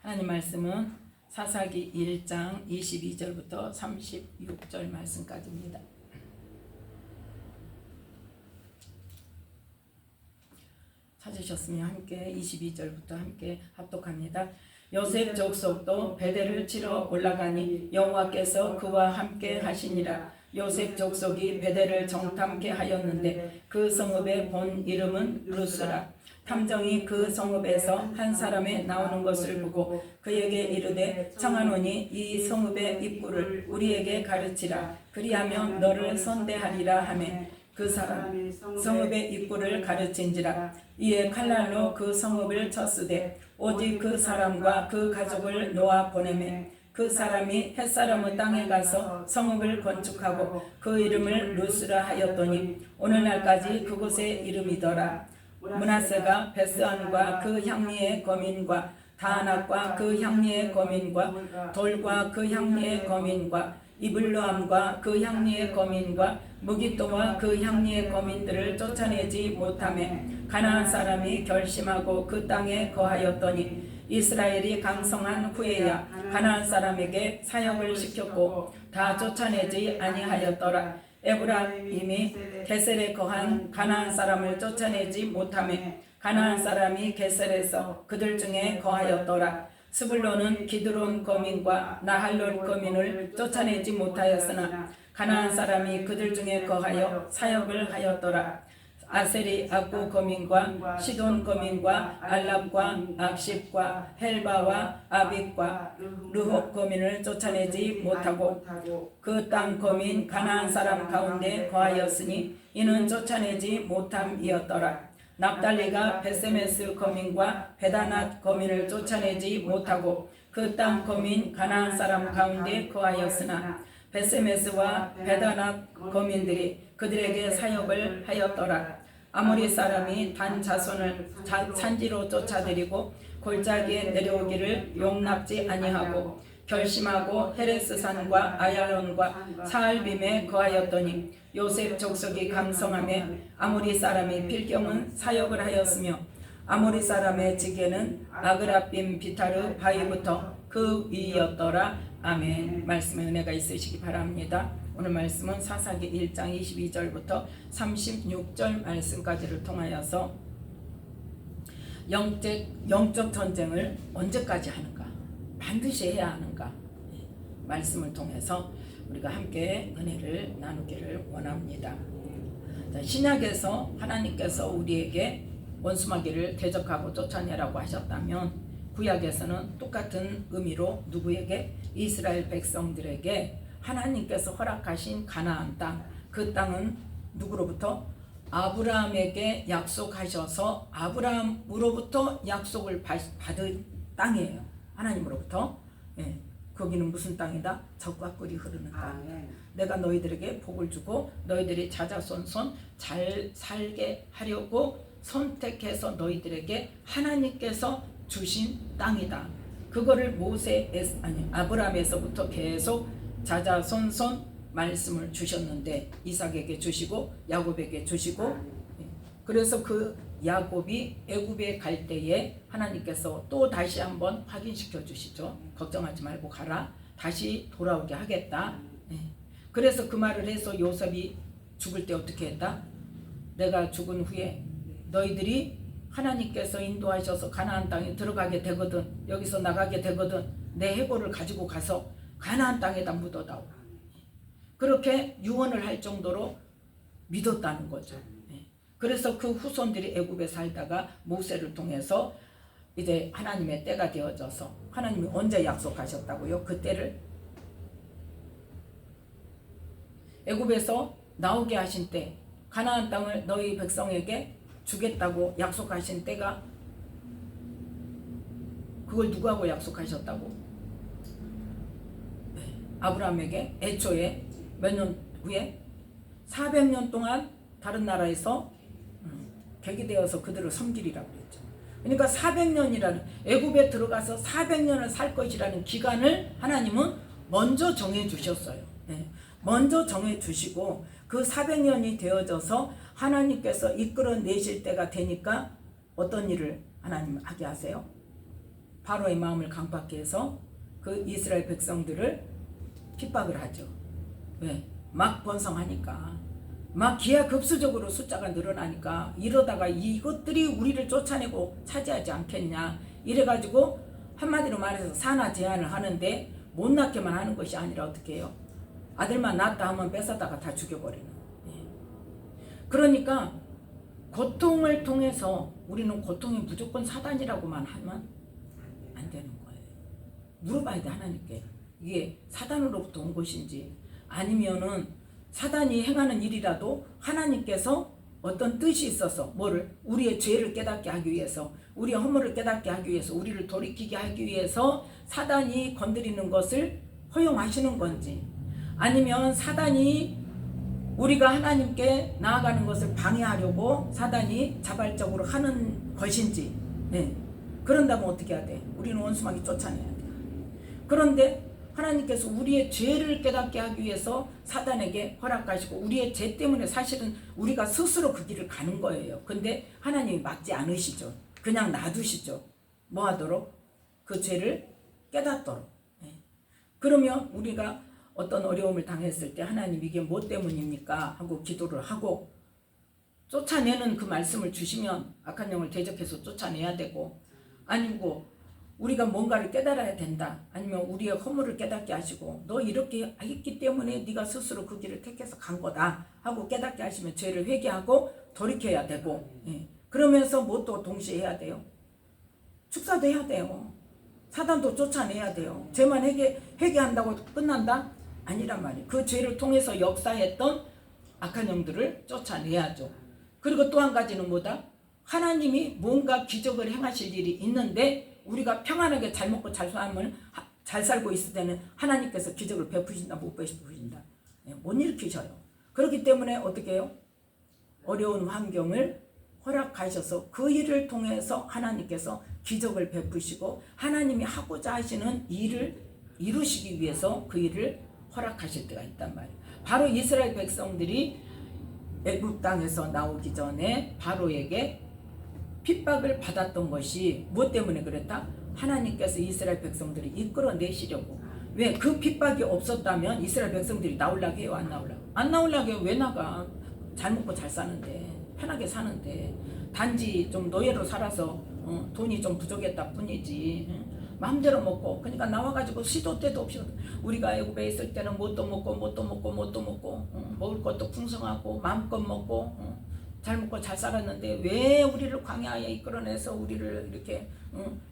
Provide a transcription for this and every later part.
하나님 말씀은 사사기 1장 22절부터 36절 말씀까지입니다. 찾으셨으면 함께 22절부터 함께 합독합니다. 요셉 족속도 베델을 치러 올라가니 여호와께서 그와 함께 하시니라. 요셉 족속이 베델을 정탐케 하였는데 그 성읍의 본 이름은 루스라. 탐정이 그 성읍에서 한 사람이 나오는 것을 보고 그에게 이르되 청하노니 이 성읍의 입구를 우리에게 가르치라. 그리하면 너를 선대하리라 하매 그 사람 성읍의 입구를 가르친지라. 이에 칼날로 그 성읍을 쳤으되 오직 그 사람과 그 가족을 놓아 보내매 그 사람이 햇사람의 땅에 가서 성읍을 건축하고 그 이름을 루스라 하였더니 오늘날까지 그곳의 이름이더라. 므낫세가 베스안과 그 향리의 거민과 다낙과 그 향리의 거민과 돌과 그 향리의 거민과 이블로암과 그 향리의 거민과 무기또와 그 향리의 거민들을 쫓아내지 못하매 가나안 사람이 결심하고 그 땅에 거하였더니 이스라엘이 강성한 후에야 가나안 사람에게 사역을 시켰고 다 쫓아내지 아니하였더라. 에브라임이 게셀에 거한 가나안 사람을 쫓아내지 못하매 가나안 사람이 게셀에서 그들 중에 거하였더라. 스불론은 기드론 거민과 나할롯 거민을 쫓아내지 못하였으나 가나안 사람이 그들 중에 거하여 사역을 하였더라. 아셀이 악구 거민과 시돈 거민과 알랍과 악십과 헬바와 아빅과 르홉 거민을 쫓아내지 못하고 그 땅 거민 가나안 사람 가운데 거하였으니 이는 쫓아내지 못함이었더라. 납달리가 베세메스 거민과 베다낫 거민을 쫓아내지 못하고 그 땅 거민 가나안 사람 가운데 거하였으나 베세메스와 베다낫 거민들이 그들에게 사역을 하였더라. 아모리 사람이 단 자손을 산지로 쫓아들이고 골짜기에 내려오기를 용납지 아니하고 결심하고 헤레스산과 아얄론과 사알빔에 거하였더니 요셉 족속이 강성하며 아모리 사람이 필경은 사역을 하였으며 아모리 사람의 지게는 아그라빔 비타르 바위부터 그 위였더라. 아멘. 말씀에 은혜가 있으시기 바랍니다. 오늘 말씀은 사사기 1장 22절부터 36절 말씀까지를 통하여서 영적 전쟁을 언제까지 하는가, 반드시 해야 하는가, 말씀을 통해서 우리가 함께 은혜를 나누기를 원합니다. 신약에서 하나님께서 우리에게 원수마귀를 대적하고 쫓아내라고 하셨다면 구약에서는 똑같은 의미로 누구에게? 이스라엘 백성들에게 하나님께서 허락하신 가나안 땅, 그 땅은 누구로부터? 아브라함에게 약속하셔서 아브라함으로부터 약속을 받은 땅이에요. 하나님으로부터. 예. 거기는 무슨 땅이다? 젖과 꿀이 흐르는 땅이다. 내가 너희들에게 복을 주고 너희들이 자자손손 잘 살게 하려고 선택해서 너희들에게 하나님께서 주신 땅이다. 그거를 아브라함에서부터 계속 자자손손 말씀을 주셨는데 이삭에게 주시고 야곱에게 주시고, 그래서 그 야곱이 애굽에 갈 때에 하나님께서 또 다시 한번 확인시켜 주시죠. 걱정하지 말고 가라. 다시 돌아오게 하겠다. 그래서 그 말을 해서 요셉이 죽을 때 어떻게 했다? 내가 죽은 후에 너희들이 하나님께서 인도하셔서 가나안 땅에 들어가게 되거든, 여기서 나가게 되거든, 내 해골을 가지고 가서 가나안 땅에다 묻어다오. 그렇게 유언을 할 정도로 믿었다는 거죠. 그래서 그 후손들이 애굽에 살다가 모세를 통해서 이제 하나님의 때가 되어져서 하나님이 언제 약속하셨다고요? 그 때를 애굽에서 나오게 하신 때, 가나안 땅을 너희 백성에게 주겠다고 약속하신 때가, 그걸 누구하고 약속하셨다고? 아브라함에게 애초에 몇 년 후에 400년 동안 다른 나라에서 객이되어서 그들을 섬기리라고 그랬죠. 그러니까 400년이라는, 애굽에 들어가서 400년을 살 것이라는 기간을 하나님은 먼저 정해 주셨어요. 먼저 정해 주시고 그 400년이 되어져서 하나님께서 이끌어 내실 때가 되니까 어떤 일을 하나님 하게 하세요? 바로의 마음을 강팍케 해서 그 이스라엘 백성들을 핍박을 하죠. 왜? 막 번성하니까, 막 기하급수적으로 숫자가 늘어나니까 이러다가 이것들이 우리를 쫓아내고 차지하지 않겠냐 이래가지고 한마디로 말해서 산하 제한을 하는데 못 낳게만 하는 것이 아니라 어떻게 해요? 아들만 낳았다 하면 뺏어다가 다 죽여버리는. 그러니까 고통을 통해서 우리는 고통이 무조건 사단이라고만 하면 안 되는 거예요. 물어봐야 돼, 하나님께. 이게 사단으로부터 온 것인지 아니면은 사단이 행하는 일이라도 하나님께서 어떤 뜻이 있어서 뭐를 우리의 죄를 깨닫게 하기 위해서, 우리의 허물을 깨닫게 하기 위해서, 우리를 돌이키게 하기 위해서 사단이 건드리는 것을 허용하시는 건지, 아니면 사단이 우리가 하나님께 나아가는 것을 방해하려고 사단이 자발적으로 하는 것인지. 그런다면 어떻게 해야 돼? 우리는 원수마귀 쫓아내야 돼. 그런데 하나님께서 우리의 죄를 깨닫게 하기 위해서 사단에게 허락하시고, 우리의 죄 때문에 사실은 우리가 스스로 그 길을 가는 거예요. 근데 하나님이 막지 않으시죠. 그냥 놔두시죠. 뭐 하도록? 그 죄를 깨닫도록. 그러면 우리가 어떤 어려움을 당했을 때 하나님 이게 뭐 때문입니까? 하고 기도를 하고 쫓아내는 그 말씀을 주시면 악한 영을 대적해서 쫓아내야 되고, 아니고 우리가 뭔가를 깨달아야 된다, 아니면 우리의 허물을 깨닫게 하시고 너 이렇게 했기 때문에 네가 스스로 그 길을 택해서 간 거다 하고 깨닫게 하시면 죄를 회개하고 돌이켜야 되고, 그러면서 뭐 또 동시에 해야 돼요? 축사도 해야 돼요. 사단도 쫓아내야 돼요. 죄만 회개한다고 끝난다? 아니란 말이에요. 그 죄를 통해서 역사했던 악한 영들을 쫓아내야죠. 그리고 또 한 가지는 뭐다? 하나님이 뭔가 기적을 행하실 일이 있는데 우리가 평안하게 잘 먹고 잘 살고 있을 때는 하나님께서 기적을 베푸신다, 못 베푸신다? 못 일으키셔요. 그렇기 때문에 어떻게 해요? 어려운 환경을 허락하셔서 그 일을 통해서 하나님께서 기적을 베푸시고 하나님이 하고자 하시는 일을 이루시기 위해서 그 일을 허락하실 때가 있단 말이에요. 바로 이스라엘 백성들이 애굽 땅에서 나오기 전에 바로에게 핍박을 받았던 것이 무엇 때문에 그랬다? 하나님께서 이스라엘 백성들을 이끌어내시려고. 왜? 그 핍박이 없었다면 이스라엘 백성들이 나오려고 해요? 안 나오려고? 안 나오려고 해요. 왜 나가? 잘 먹고 잘 사는데, 편하게 사는데, 단지 좀 노예로 살아서 돈이 좀 부족했다 뿐이지, 마음대로 먹고. 그러니까 나와가지고 시도 때도 없이, 우리가 애굽에 있을 때는 뭣도 먹고 먹을 것도 풍성하고 마음껏 먹고 잘 먹고 잘 살았는데 왜 우리를 광야에 이끌어내서 우리를 이렇게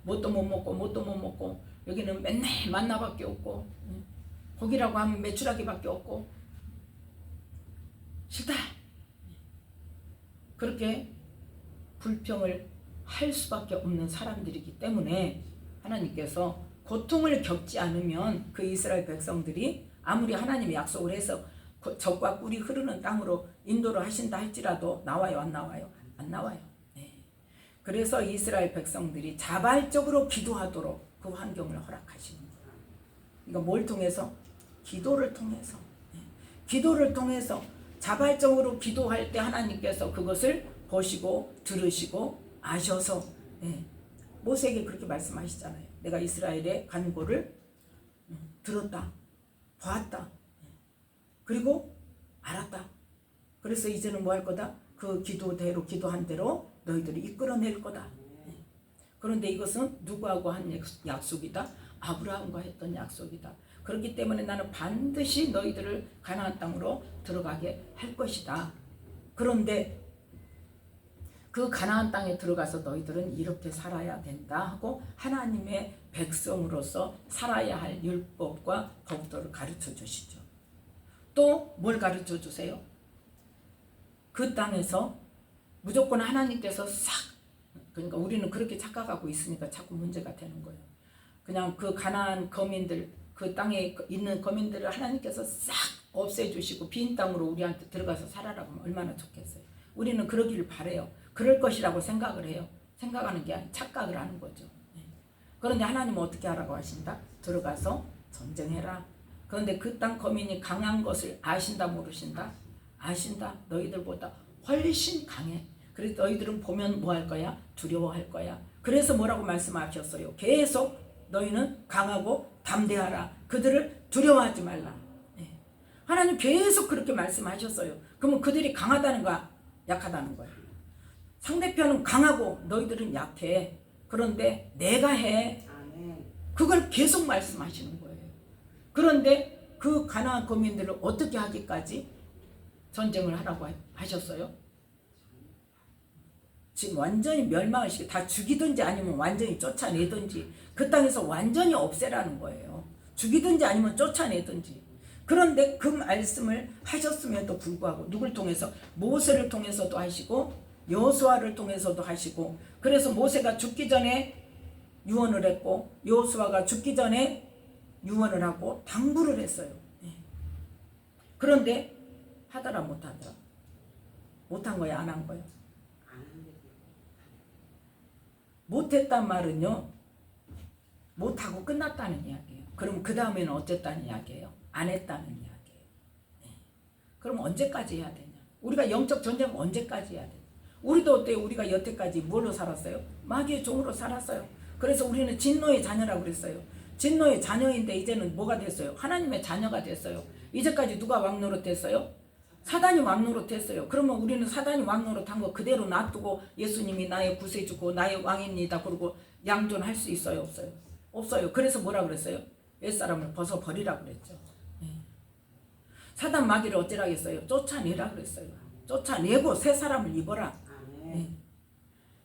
뭣도 못 먹고 여기는 맨날 만나밖에 없고 고기라고 하면 메추라기밖에 없고 싫다. 그렇게 불평을 할 수밖에 없는 사람들이기 때문에 하나님께서 고통을 겪지 않으면 그 이스라엘 백성들이 아무리 하나님이 약속을 해서 적과 꿀이 흐르는 땅으로 인도를 하신다 할지라도 나와요? 안 나와요? 안 나와요. 그래서 이스라엘 백성들이 자발적으로 기도하도록 그 환경을 허락하시는 거예요. 그러니까 뭘 통해서? 기도를 통해서. 기도를 통해서 자발적으로 기도할 때 하나님께서 그것을 보시고 들으시고 아셔서 모세에게 그렇게 말씀하시잖아요. 내가 이스라엘의 간구를 들었다, 보았다, 그리고 알았다. 그래서 이제는 뭐 할 거다? 그 기도대로 기도한 대로 너희들이 이끌어낼 거다. 그런데 이것은 누구하고 한 약속이다? 아브라함과 했던 약속이다. 그렇기 때문에 나는 반드시 너희들을 가나안 땅으로 들어가게 할 것이다. 그런데 그 가나안 땅에 들어가서 너희들은 이렇게 살아야 된다 하고 하나님의 백성으로서 살아야 할 율법과 법도를 가르쳐 주시죠. 또 뭘 가르쳐 주세요? 그 땅에서 무조건 하나님께서 그러니까 우리는 그렇게 착각하고 있으니까 자꾸 문제가 되는 거예요. 그냥 그 가나안 거민들, 그 땅에 있는 거민들을 하나님께서 싹 없애주시고 빈 땅으로 우리한테 들어가서 살아라고 하면 얼마나 좋겠어요. 우리는 그러기를 바래요. 그럴 것이라고 생각을 해요. 생각하는 게 아니라 착각을 하는 거죠. 그런데 하나님은 어떻게 하라고 하신다? 들어가서 전쟁해라. 그런데 그 땅 거민이 강한 것을 아신다 모르신다? 아신다. 너희들보다 훨씬 강해. 그래서 너희들은 보면 뭐 할 거야? 두려워할 거야. 그래서 뭐라고 말씀하셨어요? 계속 너희는 강하고 담대하라. 그들을 두려워하지 말라. 하나님 계속 그렇게 말씀하셨어요. 그러면 그들이 강하다는가 약하다는 거예요. 상대편은 강하고 너희들은 약해. 그런데 내가 해. 그걸 계속 말씀하시는 거예요. 그런데 그 가나안 거민들을 어떻게 하기까지 전쟁을 하라고 하셨어요? 지금 완전히 멸망을 시켜 다 죽이든지 아니면 완전히 쫓아내든지 그 땅에서 완전히 없애라는 거예요. 죽이든지 아니면 쫓아내든지. 그런데 그 말씀을 하셨음에도 불구하고 누굴 통해서? 모세를 통해서도 하시고 여호수아를 통해서도 하시고, 그래서 모세가 죽기 전에 유언을 했고 여호수아가 죽기 전에 유언을 하고 당부를 했어요. 그런데 하더라 못하더라? 못한 거야 안 한 거야? 못했단 말은요 못하고 끝났다는 이야기예요. 그럼 그 다음에는 어쨌다는 이야기예요? 안 했다는 이야기예요. 그럼 언제까지 해야 되냐? 우리가 영적 전쟁은 언제까지 해야 되냐? 우리도 어때요? 우리가 여태까지 뭘로 살았어요? 마귀의 종으로 살았어요. 그래서 우리는 진노의 자녀라고 그랬어요. 진노의 자녀인데 이제는 뭐가 됐어요? 하나님의 자녀가 됐어요. 이제까지 누가 왕 노릇했어요? 사단이 왕 노릇했어요. 그러면 우리는 사단이 왕 노릇한 거 그대로 놔두고 예수님이 나의 구세주고 나의 왕입니다 그러고 양존할 수 있어요? 없어요? 없어요. 그래서 뭐라 그랬어요? 옛사람을 벗어버리라 그랬죠. 사단 마귀를 어찌라겠어요? 쫓아내라 그랬어요. 쫓아내고 새 사람을 입어라.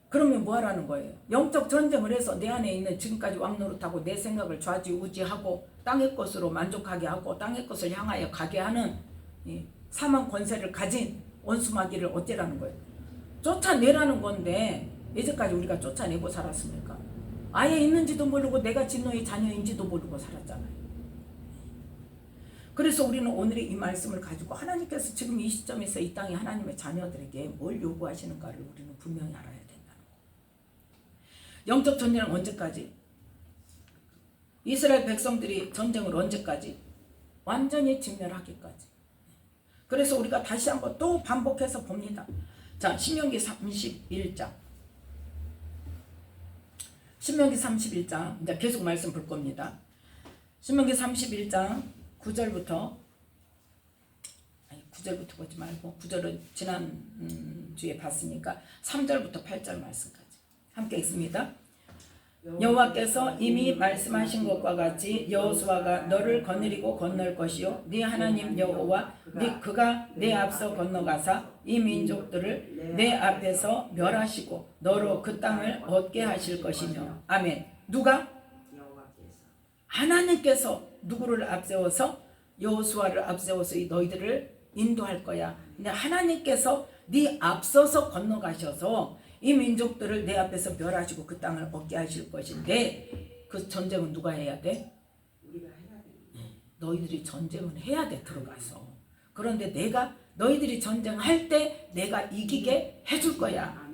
그러면 뭐 하라는 거예요? 영적 전쟁을 해서 내 안에 있는 지금까지 왕노릇하고 내 생각을 좌지우지하고 땅의 것으로 만족하게 하고 땅의 것을 향하여 가게 하는 사망 권세를 가진 원수 마귀를 어찌라는 거예요? 쫓아내라는 건데 이제까지 우리가 쫓아내고 살았습니까? 아예 있는지도 모르고 내가 진노의 자녀인지도 모르고 살았잖아요. 그래서 우리는 오늘 이 말씀을 가지고 하나님께서 지금 이 시점에서 이 땅의 하나님의 자녀들에게 뭘 요구하시는가를 우리는 분명히 알아야 된다는 거예요. 영적 전쟁은 언제까지? 이스라엘 백성들이 전쟁을 언제까지? 완전히 진멸하기까지. 그래서 우리가 다시 한번 또 반복해서 봅니다. 자, 신명기 31장. 신명기 31장 이제 계속 말씀 볼 겁니다. 신명기 31장 9절부터 9절부터 보지 말고 9절은 지난 주에 봤으니까 3절부터 8절 말씀까지 함께 읽습니다. 여호와께서 이미 말씀하신 것과 같이 여호수아가 너를 거느리고 건널 것이요 네 하나님 여호와 그가 내 앞서 건너가사 이 민족들을 내 앞에서 멸하시고 너로 그 땅을 얻게 하실 것이며. 아멘. 누가? 하나님께서 누구를 앞세워서? 여호수아를 앞세워서 너희들을 인도할 거야. 근데 하나님께서 네 앞서서 건너가셔서 이 민족들을 내 앞에서 멸하시고 그 땅을 얻게 하실 것인데 그 전쟁은 누가 해야 돼? 우리가 해야 돼. 너희들이 전쟁을 해야 돼 들어가서. 그런데 내가 너희들이 전쟁할 때 내가 이기게 해줄 거야.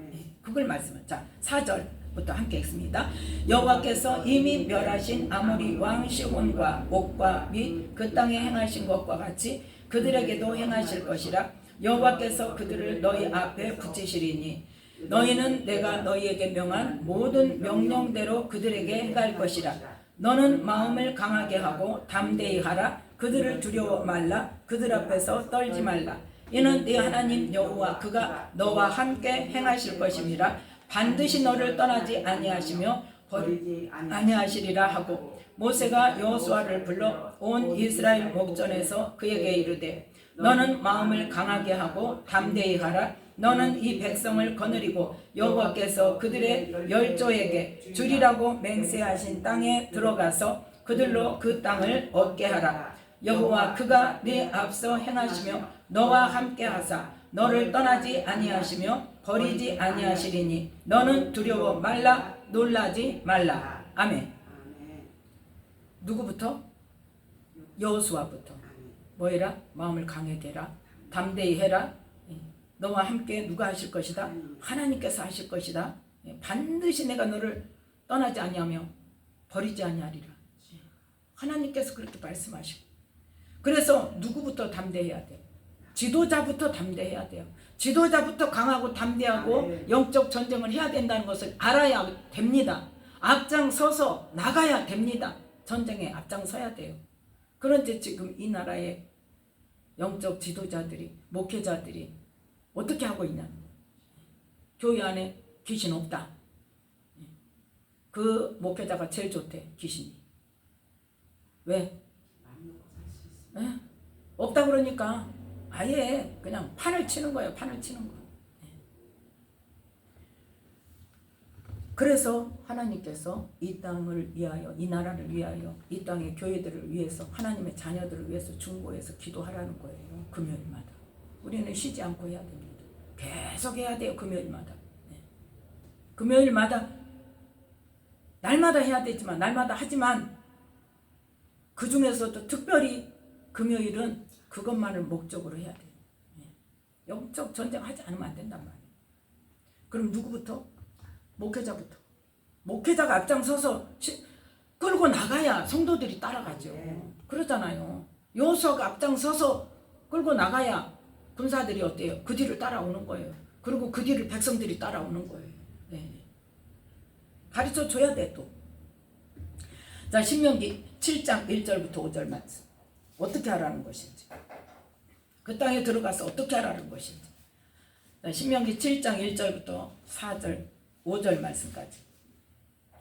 그걸 말씀을. 자 4절부터 함께 읽습니다. 여호와께서 이미 멸하신 아모리 왕 시온과 옥과 및 그 땅에 행하신 것과 같이 그들에게도 행하실 것이라. 여호와께서 그들을 너희 앞에 붙이시리니 너희는 내가 너희에게 명한 모든 명령대로 그들에게 행할 것이라. 너는 마음을 강하게 하고 담대히 하라. 그들을 두려워 말라. 그들 앞에서 떨지 말라. 이는 네 하나님 여호와 그가 너와 함께 행하실 것임이라. 반드시 너를 떠나지 아니하시며 버리지 아니하시리라 하고 모세가 여호수아를 불러 온 이스라엘 목전에서 그에게 이르되 너는 마음을 강하게 하고 담대히 하라. 너는 이 백성을 거느리고 여호와께서 그들의 열조에게 주리라고 맹세하신 땅에 들어가서 그들로 그 땅을 얻게 하라. 여호와 그가 네 앞서 행하시며 너와 함께 하사 너를 떠나지 아니하시며 버리지 아니하시리니 너는 두려워 말라. 놀라지 말라. 아멘. 누구부터? 여호수아부터. 뭐해라? 마음을 강하게 해라. 담대히 해라. 너와 함께 누가 하실 것이다? 하나님께서 하실 것이다. 반드시 내가 너를 떠나지 아니하며 버리지 아니하리라. 하나님께서 그렇게 말씀하시고. 그래서 누구부터 담대해야 돼? 지도자부터 담대해야 돼요. 지도자부터 강하고 담대하고 영적 전쟁을 해야 된다는 것을 알아야 됩니다. 앞장서서 나가야 됩니다. 전쟁에 앞장서야 돼요. 그런데 지금 이 나라의 영적 지도자들이, 목회자들이 어떻게 하고 있냐. 교회 안에 귀신 없다. 그 목회자가 제일 좋대, 귀신이. 왜? 없다 그러니까 아예 그냥 판을 치는 거예요. 판을 치는 거. 그래서 하나님께서 이 땅을 위하여, 이 나라를 위하여, 이 땅의 교회들을 위해서, 하나님의 자녀들을 위해서 중보해서 기도하라는 거예요. 금요일마다. 우리는 쉬지 않고 해야 됩니다. 계속 해야 돼요. 금요일마다. 금요일마다 날마다 해야 되지만, 날마다 하지만 그 중에서도 특별히 금요일은 그것만을 목적으로 해야 돼요. 영적 전쟁하지 않으면 안 된단 말이에요. 그럼 누구부터? 목회자부터. 목회자가 앞장서서 끌고 나가야 성도들이 따라가죠. 그러잖아요. 여호수아가 앞장서서 끌고 나가야 군사들이 어때요? 그 뒤를 따라오는 거예요. 그리고 그 뒤를 백성들이 따라오는 거예요. 가르쳐 줘야 돼 또. 자, 신명기 7장 1절부터 5절 말씀. 어떻게 하라는 것인지. 그 땅에 들어가서 어떻게 하라는 것인지. 자, 신명기 7장 1절부터 4절 5절 말씀까지.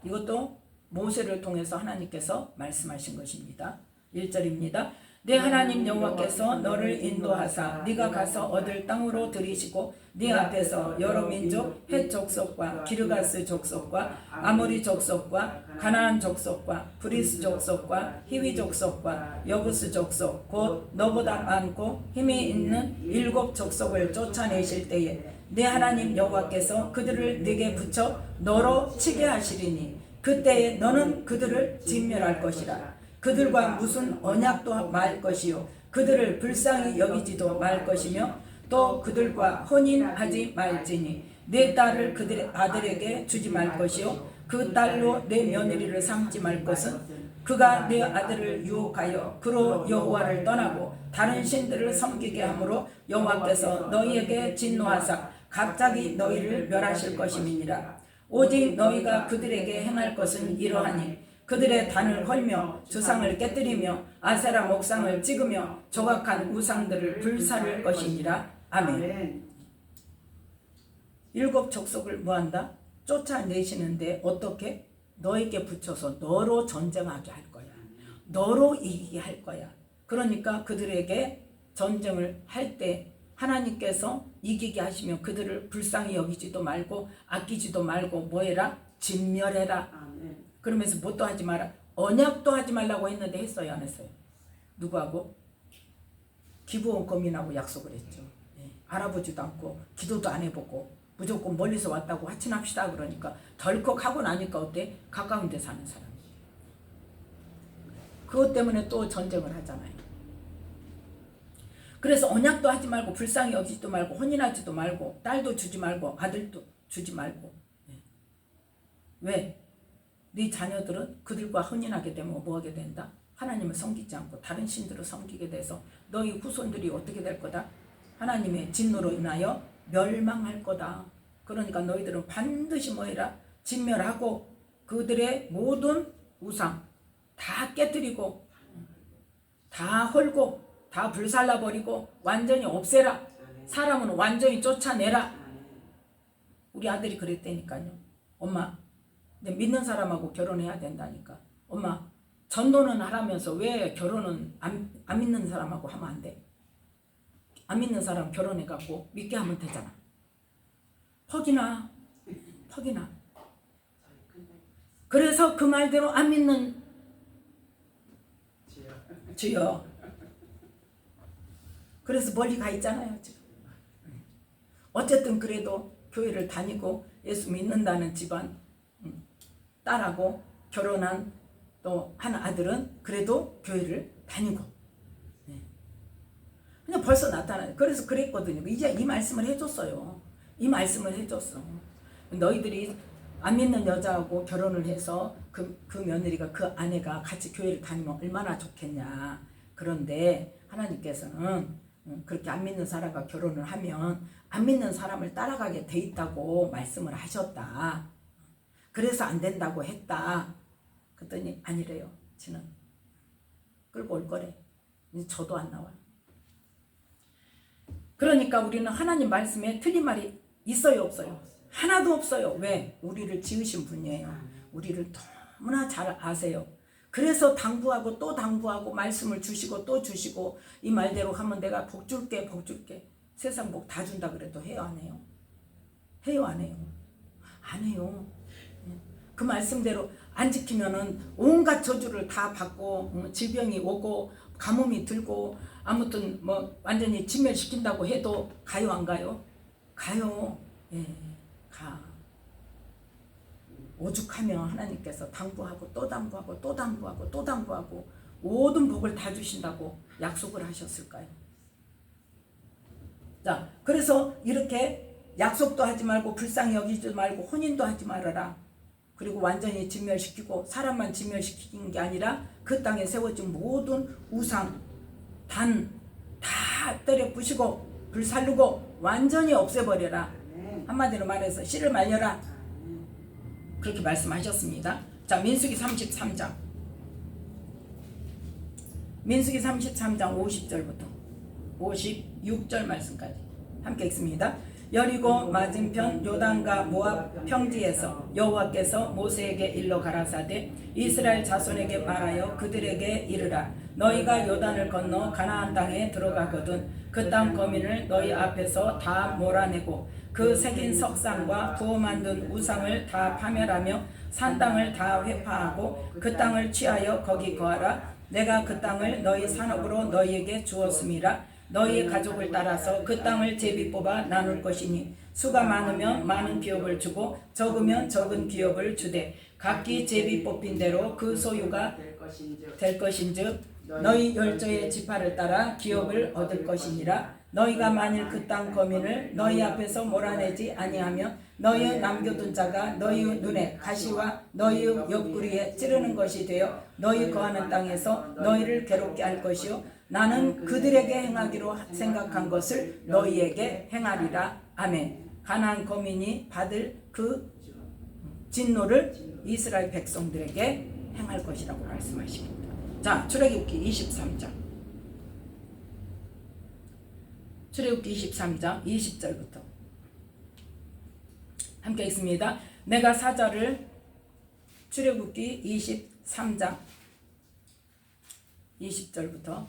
이것도 모세를 통해서 하나님께서 말씀하신 것입니다. 1절입니다. 내 하나님 여호와께서 너를 인도하사 네가 가서 얻을 땅으로 들이시고 네 앞에서 여러 민족 헷 족속과 기르가스 족속과 아모리 족속과 가나안 족속과 브리스 족속과 히위 족속과 여부스 족속 곧 너보다 많고 힘이 있는 7 족속을 쫓아내실 때에 내 하나님 여호와께서 그들을 네게 붙여 너로 치게 하시리니 그때에 너는 그들을 진멸할 것이라. 그들과 무슨 언약도 말 것이요 그들을 불쌍히 여기지도 말 것이며 또 그들과 혼인하지 말지니 내 딸을 그들의 아들에게 주지 말 것이요 그 딸로 내 며느리를 삼지 말 것은 그가 내 아들을 유혹하여 그로 여호와를 떠나고 다른 신들을 섬기게 하므로 여호와께서 너희에게 진노하사 갑자기 너희를 멸하실 것임이니라. 오직 너희가 그들에게 행할 것은 이러하니 그들의 단을 헐며 주상을 깨뜨리며 아세라 목상을 찍으며 조각한 우상들을 불사를 것이니라. 아멘. 7 족속을 뭐한다? 쫓아내시는데 어떻게? 너에게 붙여서 너로 전쟁하게 할 거야. 너로 이기게 할 거야. 그러니까 그들에게 전쟁을 할 때 하나님께서 이기게 하시면 그들을 불쌍히 여기지도 말고 아끼지도 말고 뭐해라? 진멸해라. 그러면서 뭣도 하지 마라. 언약도 하지 말라고 했는데 했어요, 안 했어요? 누구하고? 기브온 거민하고 약속을 했죠. 알아보지도 않고 기도도 안 해보고 무조건 멀리서 왔다고 화친합시다 그러니까 덜컥 하고 나니까 어때? 가까운 데 사는 사람. 그것 때문에 또 전쟁을 하잖아요. 그래서 언약도 하지 말고 불쌍히 여기지도 말고 혼인하지도 말고 딸도 주지 말고 아들도 주지 말고. 왜? 네 자녀들은 그들과 혼인하게 되면 뭐하게 된다? 하나님을 섬기지 않고 다른 신들을 섬기게 돼서 너희 후손들이 어떻게 될 거다? 하나님의 진노로 인하여 멸망할 거다. 그러니까 너희들은 반드시 뭐해라? 진멸하고 그들의 모든 우상 다 깨뜨리고 다 헐고 다 불살라버리고 완전히 없애라. 사람은 완전히 쫓아내라. 우리 아들이 그랬다니까요. 엄마 근데 믿는 사람하고 결혼해야 된다니까. 엄마 전도는 하라면서 왜 결혼은 안 믿는 사람하고 하면 안 돼? 안 믿는 사람 결혼해갖고 믿게 하면 되잖아. 퍽이나. 그래서 그 말대로 안 믿는 주여. 그래서 멀리 가 있잖아요 지금. 어쨌든 그래도 교회를 다니고 예수 믿는다는 집안 딸하고 결혼한 또 한 아들은 그래도 교회를 다니고 그냥 벌써 나타나요. 그래서 그랬거든요. 이제 이 말씀을 해줬어요. 이 말씀을 해줬어. 너희들이 안 믿는 여자하고 결혼을 해서 그 며느리가 그 아내가 같이 교회를 다니면 얼마나 좋겠냐. 그런데 하나님께서는 그렇게 안 믿는 사람과 결혼을 하면 안 믿는 사람을 따라가게 돼 있다고 말씀을 하셨다. 그래서 안 된다고 했다. 그랬더니 아니래요. 지는 끌고 올 거래. 저도 안 나와요. 그러니까 우리는 하나님 말씀에 틀린 말이 있어요, 없어요? 하나도 없어요. 왜? 우리를 지으신 분이에요. 우리를 너무나 잘 아세요. 그래서 당부하고 또 당부하고 말씀을 주시고 또 주시고 이 말대로 하면 내가 복 줄게 복 줄게. 세상 복 다 준다 그래도 해요, 안 해요? 해요, 안 해요? 안 해요. 그 말씀대로 안 지키면은 온갖 저주를 다 받고 질병이 오고 가뭄이 들고 아무튼 뭐 완전히 진멸시킨다고 해도 가요, 안 가요? 가요. 예, 가. 오죽하면 하나님께서 당부하고 또 당부하고 또 당부하고 또 당부하고 모든 복을 다 주신다고 약속을 하셨을까요? 자, 그래서 이렇게 약속도 하지 말고 불쌍히 여기지 말고 혼인도 하지 말아라. 그리고 완전히 진멸시키고 사람만 진멸시키는 게 아니라 그 땅에 세워진 모든 우상, 단 다 때려 부시고 불살르고 완전히 없애버려라. 한마디로 말해서 씨를 말려라. 그렇게 말씀하셨습니다. 자, 민수기 33장. 민수기 33장 50절부터 56절 말씀까지 함께 읽습니다. 여리고 맞은편 요단과 모압 평지에서 여호와께서 모세에게 일러 가라사대 이스라엘 자손에게 말하여 그들에게 이르라. 너희가 요단을 건너 가나안 땅에 들어가거든 그 땅 거민을 너희 앞에서 다 몰아내고 그 새긴 석상과 부어 만든 우상을 다 파멸하며 산 땅을 다 회파하고 그 땅을 취하여 거기 거하라. 내가 그 땅을 너희 산업으로 너희에게 주었음이라. 너희의 가족을 따라서 그 땅을 제비 뽑아 나눌 것이니 수가 많으면 많은 기업을 주고 적으면 적은 기업을 주되 각기 제비 뽑힌 대로 그 소유가 될 것인즉 너희 열조의 지파를 따라 기업을 얻을 것이니라. 너희가 만일 그 땅 거민을 너희 앞에서 몰아내지 아니하면 너희의 남겨둔 자가 너희의 눈에 가시와 너희의 옆구리에 찌르는 것이 되어 너희 거하는 땅에서 너희를 괴롭게 할 것이요 나는 그들에게 행하기로 생각한 것을 너희에게 행하리라. 아멘. 가나안 거민이 받을 그 진노를 이스라엘 백성들에게 행할 것이라고 말씀하십니다. 자, 출애굽기 23장. 출애굽기 23장 20절부터 함께 읽습니다. 내가 사자를 출애굽기 23장 20절부터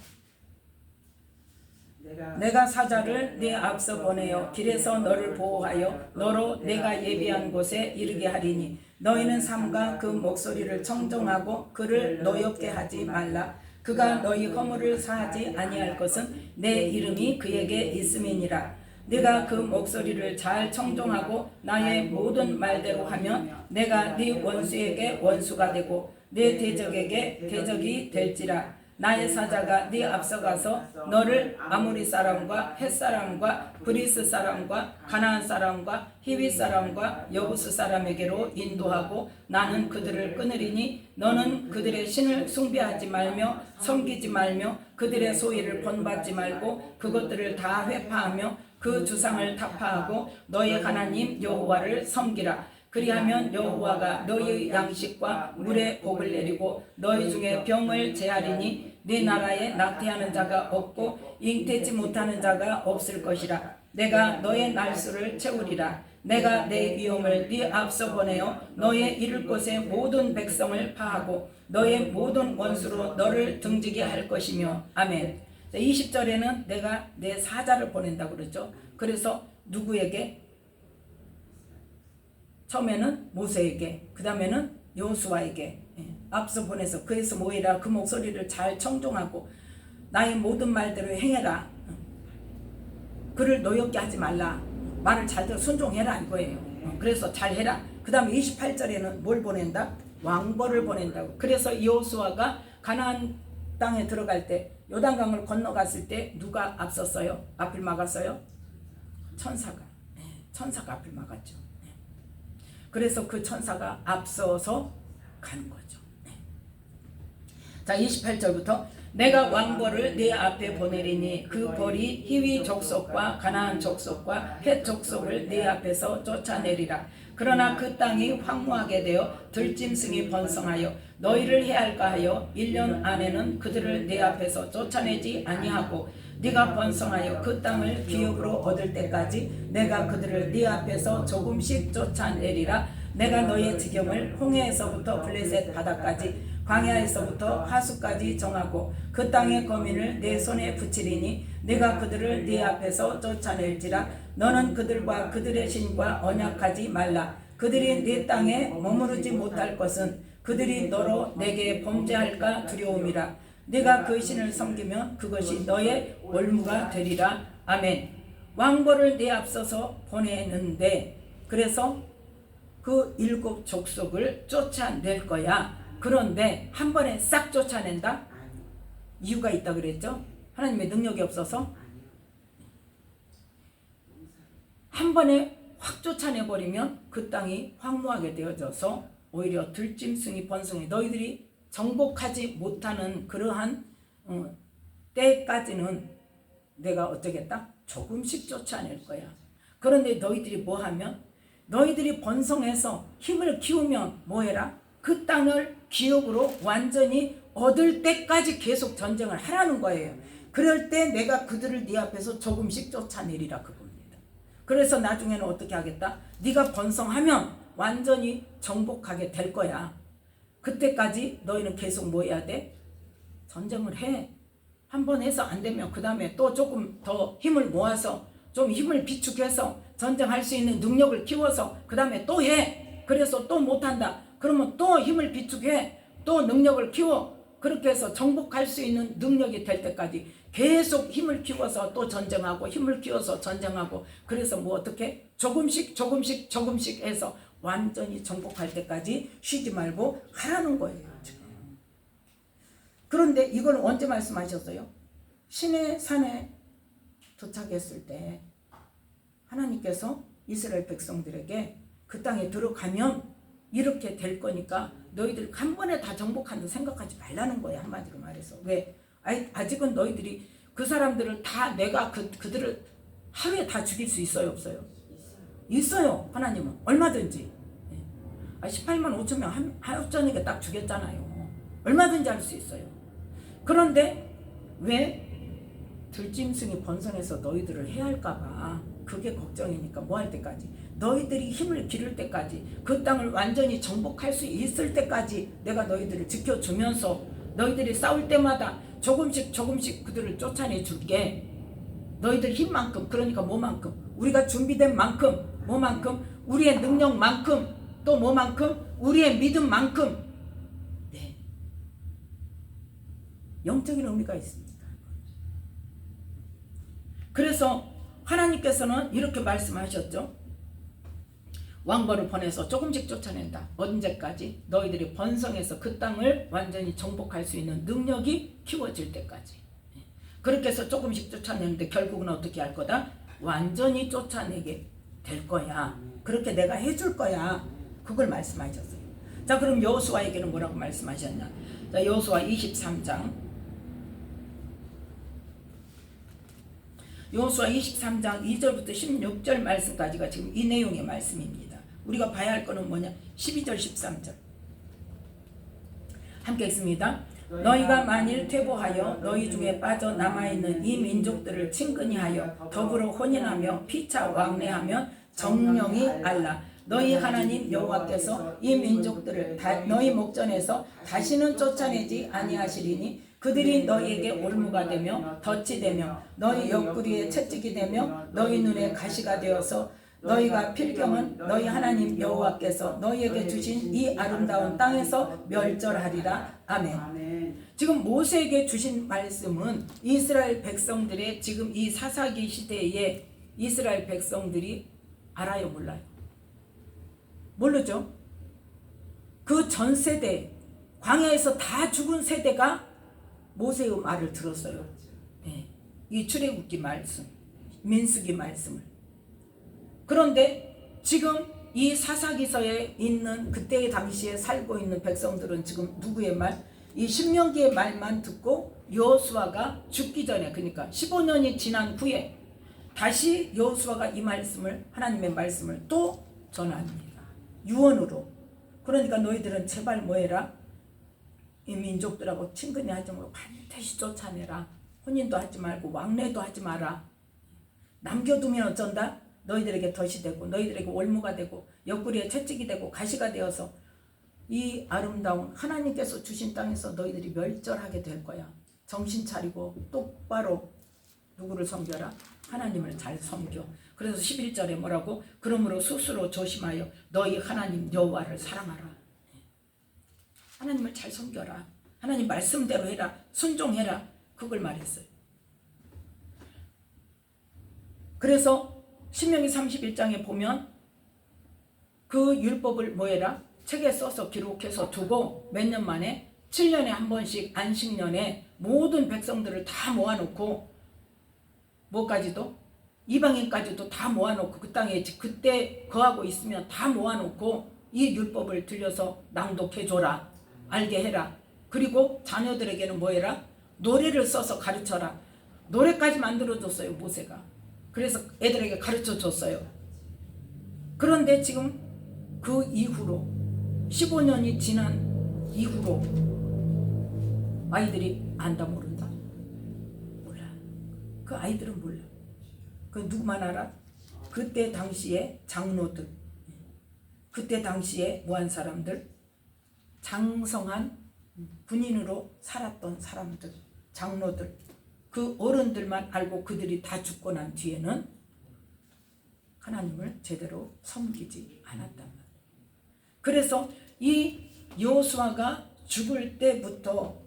내가 사자를 네 앞서 보내어 길에서 너를 보호하여 너로 내가 예비한 곳에 이르게 하리니 너희는 삼가 그 목소리를 청정하고 그를 노엽게 하지 말라. 그가 너희 허물을 사하지 아니할 것은 내 이름이 그에게 있음이니라. 네가 그 목소리를 잘 청종하고 나의 모든 말대로 하면 내가 네 원수에게 원수가 되고 네 대적에게 대적이 될지라. 나의 사자가 네 앞서가서 너를 아모리 사람과 헷 사람과 브리스 사람과 가나안 사람과 히위 사람과 여부스 사람에게로 인도하고 나는 그들을 끊으리니 너는 그들의 신을 숭배하지 말며 섬기지 말며 그들의 소위를 본받지 말고 그것들을 다 회파하며 그 주상을 타파하고 너의 하나님 여호와를 섬기라. 그리하면 여호와가 너희의 양식과 물에 복을 내리고 너희 중에 병을 제하리니 네 나라에 낙태하는 자가 없고 잉태치 못하는 자가 없을 것이라. 내가 너의 날수를 채우리라. 내가 내 위엄을 네 앞서 보내어 너의 이를 곳의 모든 백성을 파하고 너의 모든 원수로 너를 등지게 할 것이며. 아멘. 20절에는 내가 내 사자를 보낸다고 그랬죠. 그래서 누구에게? 처음에는 모세에게, 그 다음에는 여호수아에게 앞서 보내서 그에서 모이라. 그 목소리를 잘 청종하고 나의 모든 말대로 행해라. 그를 노엽게 하지 말라. 말을 잘 들어 순종해라 이거예요. 그래서 잘 해라. 그 다음에 28절에는 뭘 보낸다? 왕벌을 보낸다고. 그래서 여호수아가 가나안 땅에 들어갈 때 요단강을 건너갔을 때 누가 앞섰어요? 앞을 막았어요? 천사가 앞을 막았죠. 그래서 그 천사가 앞서서 가는 거죠. 자, 28절부터 내가 왕벌을 네 앞에 보내리니 그 벌이 히위 족속과 가나안 족속과 헷 족속을 네 앞에서 쫓아내리라. 그러나 그 땅이 황무하게 되어 들짐승이 번성하여 너희를 해할까 하여 1년 안에는 그들을 네 앞에서 쫓아내지 아니하고 네가 번성하여 그 땅을 기업으로 얻을 때까지 내가 그들을 네 앞에서 조금씩 쫓아내리라. 내가 너희의 지경을 홍해에서부터 블레셋 바다까지 광야에서부터 하수까지 정하고 그 땅의 거민을 내 손에 붙이리니 네가 그들을 네 앞에서 쫓아낼지라. 너는 그들과 그들의 신과 언약하지 말라. 그들이 네 땅에 머무르지 못할 것은 그들이 너로 내게 범죄할까 두려움이라. 네가 그 신을 섬기면 그것이 너의 올무가 되리라. 아멘. 왕벌을 네 앞서서 보내는데 그래서 그 7 족속을 쫓아낼 거야. 그런데 한 번에 싹 쫓아낸다? 이유가 있다 그랬죠? 하나님의 능력이 없어서 한 번에 확 쫓아내버리면 그 땅이 황무하게 되어져서 오히려 들짐승이 번성해 너희들이 정복하지 못하는 그러한 때까지는 내가 어쩌겠다? 조금씩 쫓아낼 거야. 그런데 너희들이 뭐 하면? 너희들이 번성해서 힘을 키우면 뭐 해라? 그 땅을 기업으로 완전히 얻을 때까지 계속 전쟁을 하라는 거예요. 그럴 때 내가 그들을 네 앞에서 조금씩 쫓아내리라 그겁니다. 그래서 나중에는 어떻게 하겠다? 네가 번성하면 완전히 정복하게 될 거야. 그때까지 너희는 계속 뭐 해야 돼? 전쟁을 해. 한 번 해서 안 되면 그 다음에 또 조금 더 힘을 모아서 좀 힘을 비축해서 전쟁할 수 있는 능력을 키워서 그 다음에 또 해. 그래서 또 못한다. 그러면 또 힘을 비축해. 또 능력을 키워. 그렇게 해서 정복할 수 있는 능력이 될 때까지 계속 힘을 키워서 또 전쟁하고 힘을 키워서 전쟁하고 그래서 뭐 어떻게 조금씩 해서 완전히 정복할 때까지 쉬지 말고 하라는 거예요. 지금. 그런데 이걸 언제 말씀하셨어요? 시내 산에 도착했을 때 하나님께서 이스라엘 백성들에게 그 땅에 들어가면 이렇게 될 거니까 너희들 한 번에 다 정복한다 생각하지 말라는 거예요. 한마디로 말해서. 왜? 아직은 너희들이 그 사람들을 다 내가 그들을 하루에 다 죽일 수 있어요? 없어요? 있어요. 하나님은 얼마든지. 18만 5천 명 하루 저녁에 딱 죽였잖아요. 얼마든지 할 수 있어요. 그런데 왜? 들짐승이 번성해서 너희들을 해할까봐 그게 걱정이니까 뭐 할 때까지 너희들이 힘을 기를 때까지 그 땅을 완전히 정복할 수 있을 때까지 내가 너희들을 지켜주면서 너희들이 싸울 때마다 조금씩 그들을 쫓아내 줄게. 너희들 힘만큼, 그러니까 뭐만큼? 우리가 준비된 만큼, 뭐만큼? 우리의 능력만큼, 또 뭐만큼? 우리의 믿음만큼. 네. 영적인 의미가 있습니다. 그래서 하나님께서는 이렇게 말씀하셨죠. 왕벌을 보내서 조금씩 쫓아낸다. 언제까지? 너희들이 번성해서 그 땅을 완전히 정복할 수 있는 능력이 키워질 때까지. 그렇게 해서 조금씩 쫓아내는데 결국은 어떻게 할 거다? 완전히 쫓아내게 될 거야. 그렇게 내가 해줄 거야. 그걸 말씀하셨어요. 자, 그럼 여호수아에게는 뭐라고 말씀하셨냐? 자, 여호수아 23장. 여호수아 23장 2절부터 16절 말씀까지가 지금 이 내용의 말씀입니다. 우리가 봐야 할 거는 뭐냐? 12절 13절 함께 읽습니다. 너희가 만일 퇴보하여 너희 중에 빠져 남아있는 이 민족들을 친근히 하여 더불어 혼인하며 피차 왕래하면 정령이 알라. 너희 하나님 여호와께서 이 민족들을 너희 목전에서 다시는 쫓아내지 아니하시리니 그들이 너희에게 올무가 되며 덫이 되며 너희 옆구리에 채찍이 되며 너희 눈에 가시가 되어서 너희가 필경은 너희 하나님 여호와께서 너희에게 주신 이 아름다운 땅에서 멸절하리라. 아멘. 지금 모세에게 주신 말씀은 이스라엘 백성들의 지금 이 사사기 시대에 이스라엘 백성들이 알아요, 몰라요? 모르죠? 그 전 세대, 광야에서 다 죽은 세대가 모세의 말을 들었어요. 네. 이 출애굽기 말씀, 민수기 말씀을. 그런데 지금 이 사사기서에 있는 그때의 당시에 살고 있는 백성들은 지금 누구의 말? 이 신명기의 말만 듣고 여호수아가 죽기 전에, 그러니까 15년이 지난 후에 다시 여호수아가 이 말씀을, 하나님의 말씀을 또 전합니다. 유언으로. 그러니까 너희들은 제발 뭐해라? 이 민족들하고 친근히 하지 말고 반드시 쫓아내라. 혼인도 하지 말고 왕래도 하지 마라. 남겨두면 어쩐다? 너희들에게 덫이 되고 너희들에게 올무가 되고 옆구리에 채찍이 되고 가시가 되어서 이 아름다운 하나님께서 주신 땅에서 너희들이 멸절하게 될 거야. 정신 차리고 똑바로 누구를 섬겨라? 하나님을 잘 섬겨. 그래서 11절에 뭐라고? 그러므로 스스로 조심하여 너희 하나님 여호와를 사랑하라. 하나님을 잘 섬겨라. 하나님 말씀대로 해라. 순종해라. 그걸 말했어요. 그래서 신명기 31장에 보면 그 율법을 뭐해라? 책에 써서 기록해서 두고 몇 년 만에 7년에 한 번씩 안식년에 모든 백성들을 다 모아놓고 뭐까지도? 이방인까지도 다 모아놓고 그 땅에 그때 거하고 있으면 다 모아놓고 이 율법을 들려서 낭독해줘라. 알게 해라. 그리고 자녀들에게는 뭐해라? 노래를 써서 가르쳐라. 노래까지 만들어줬어요, 모세가. 그래서 애들에게 가르쳐줬어요. 그런데 지금 그 이후로 15년이 지난 이후로 아이들이 안다 모른다? 몰라. 그 아이들은 몰라. 그 누구만 알아? 그때 당시에 장로들, 그때 당시에 뭐한 사람들? 장성한 군인으로 살았던 사람들, 장로들, 그 어른들만 알고 그들이 다 죽고 난 뒤에는 하나님을 제대로 섬기지 않았단 말이에요. 그래서 이 여호수아가 죽을 때부터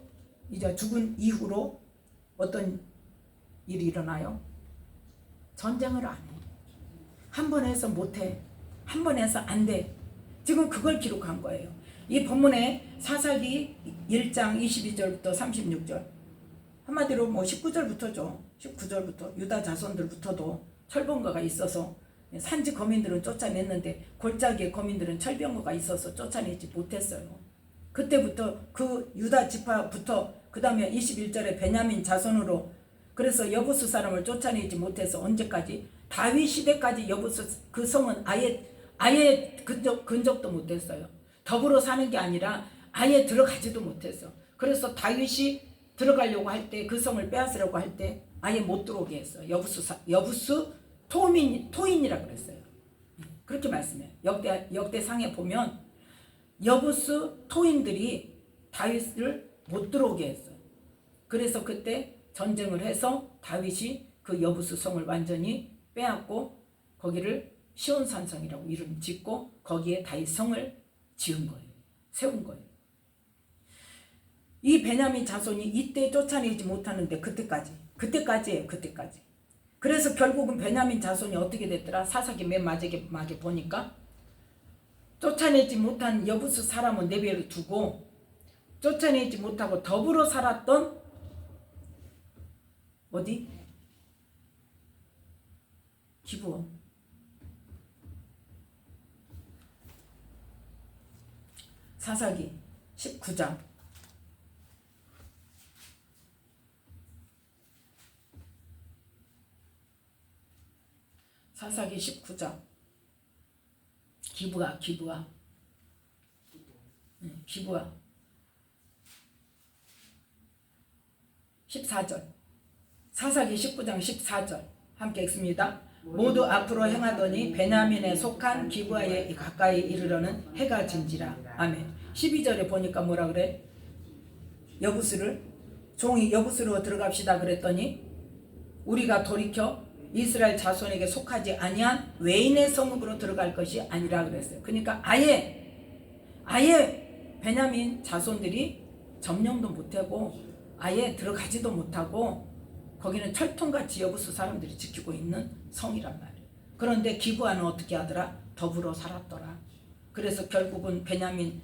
이제 죽은 이후로 어떤 일이 일어나요? 전쟁을 안 해. 한 번 해서 못해. 한 번 해서 안 돼. 지금 그걸 기록한 거예요. 이 본문에 사사기 1장 22절부터 36절, 한마디로 뭐 19절부터죠. 19절부터 유다 자손들부터도 철병거가 있어서 산지 거민들은 쫓아냈는데 골짜기의 거민들은 철병거가 있어서 쫓아내지 못했어요. 그때부터 그 유다 지파부터 그 다음에 21절에 베냐민 자손으로, 그래서 여부스 사람을 쫓아내지 못해서 언제까지? 다윗 시대까지 여부스 그 성은 아예 근접도 못했어요. 더불어 사는 게 아니라 아예 들어가지도 못했어. 그래서 다윗이 들어가려고 할 때, 그 성을 빼앗으려고 할 때 아예 못 들어오게 했어요. 여부스 토인이라 그랬어요. 그렇게 말씀해요. 역대상에 보면 여부스 토인들이 다윗을 못 들어오게 했어요. 그래서 그때 전쟁을 해서 다윗이 그 여부스 성을 완전히 빼앗고 거기를 시온산성이라고 이름 짓고 거기에 다윗 성을 지은 거예요. 세운 거예요. 이 베냐민 자손이 이때 쫓아내지 못하는데 그때까지예요. 그때까지. 그래서 결국은 베냐민 자손이 어떻게 됐더라? 사사기 맨 마지막에 보니까 쫓아내지 못한 여부스 사람은 내버려 두고 쫓아내지 못하고 더불어 살았던 어디? 기브온. 사사기 19장 사사기 19장 기브아 14절 사사기 19장 14절 함께 읽습니다. 모두 앞으로 행하더니 베냐민에 속한 기브아에 가까이 이르러는 해가 진지라. 아멘. 12절에 보니까 뭐라 그래? 종이 여부스로 들어갑시다 그랬더니 우리가 돌이켜 이스라엘 자손에게 속하지 아니한 외인의 성읍으로 들어갈 것이 아니라 그랬어요. 그러니까 아예 베냐민 자손들이 점령도 못하고 아예 들어가지도 못하고 거기는 철통같이 여부스 사람들이 지키고 있는 성이란 말이에요. 그런데 기브아는 어떻게 하더라? 더불어 살았더라. 그래서 결국은 베냐민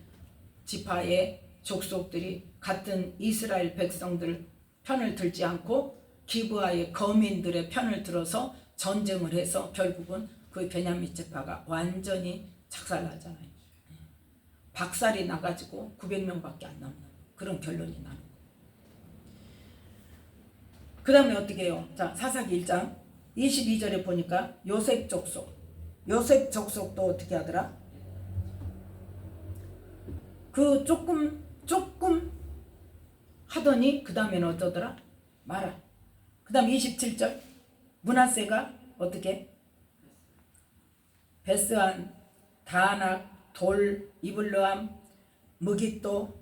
지파의 족속들이 같은 이스라엘 백성들 편을 들지 않고 기브아의 거민들의 편을 들어서 전쟁을 해서 결국은 그 베냐민 지파가 완전히 작살나잖아요. 박살이 나가지고 900명밖에 안 남는 그런 결론이 나는 거예요. 그 다음에 어떻게 해요? 자, 사사기 1장 22절에 보니까 요셉 족속도 어떻게 하더라? 그 조금 하더니 그 다음에는 어쩌더라? 말아. 그 다음 27절 므낫세가 어떻게? 베스안, 다낙, 돌, 이블르암, 무깃도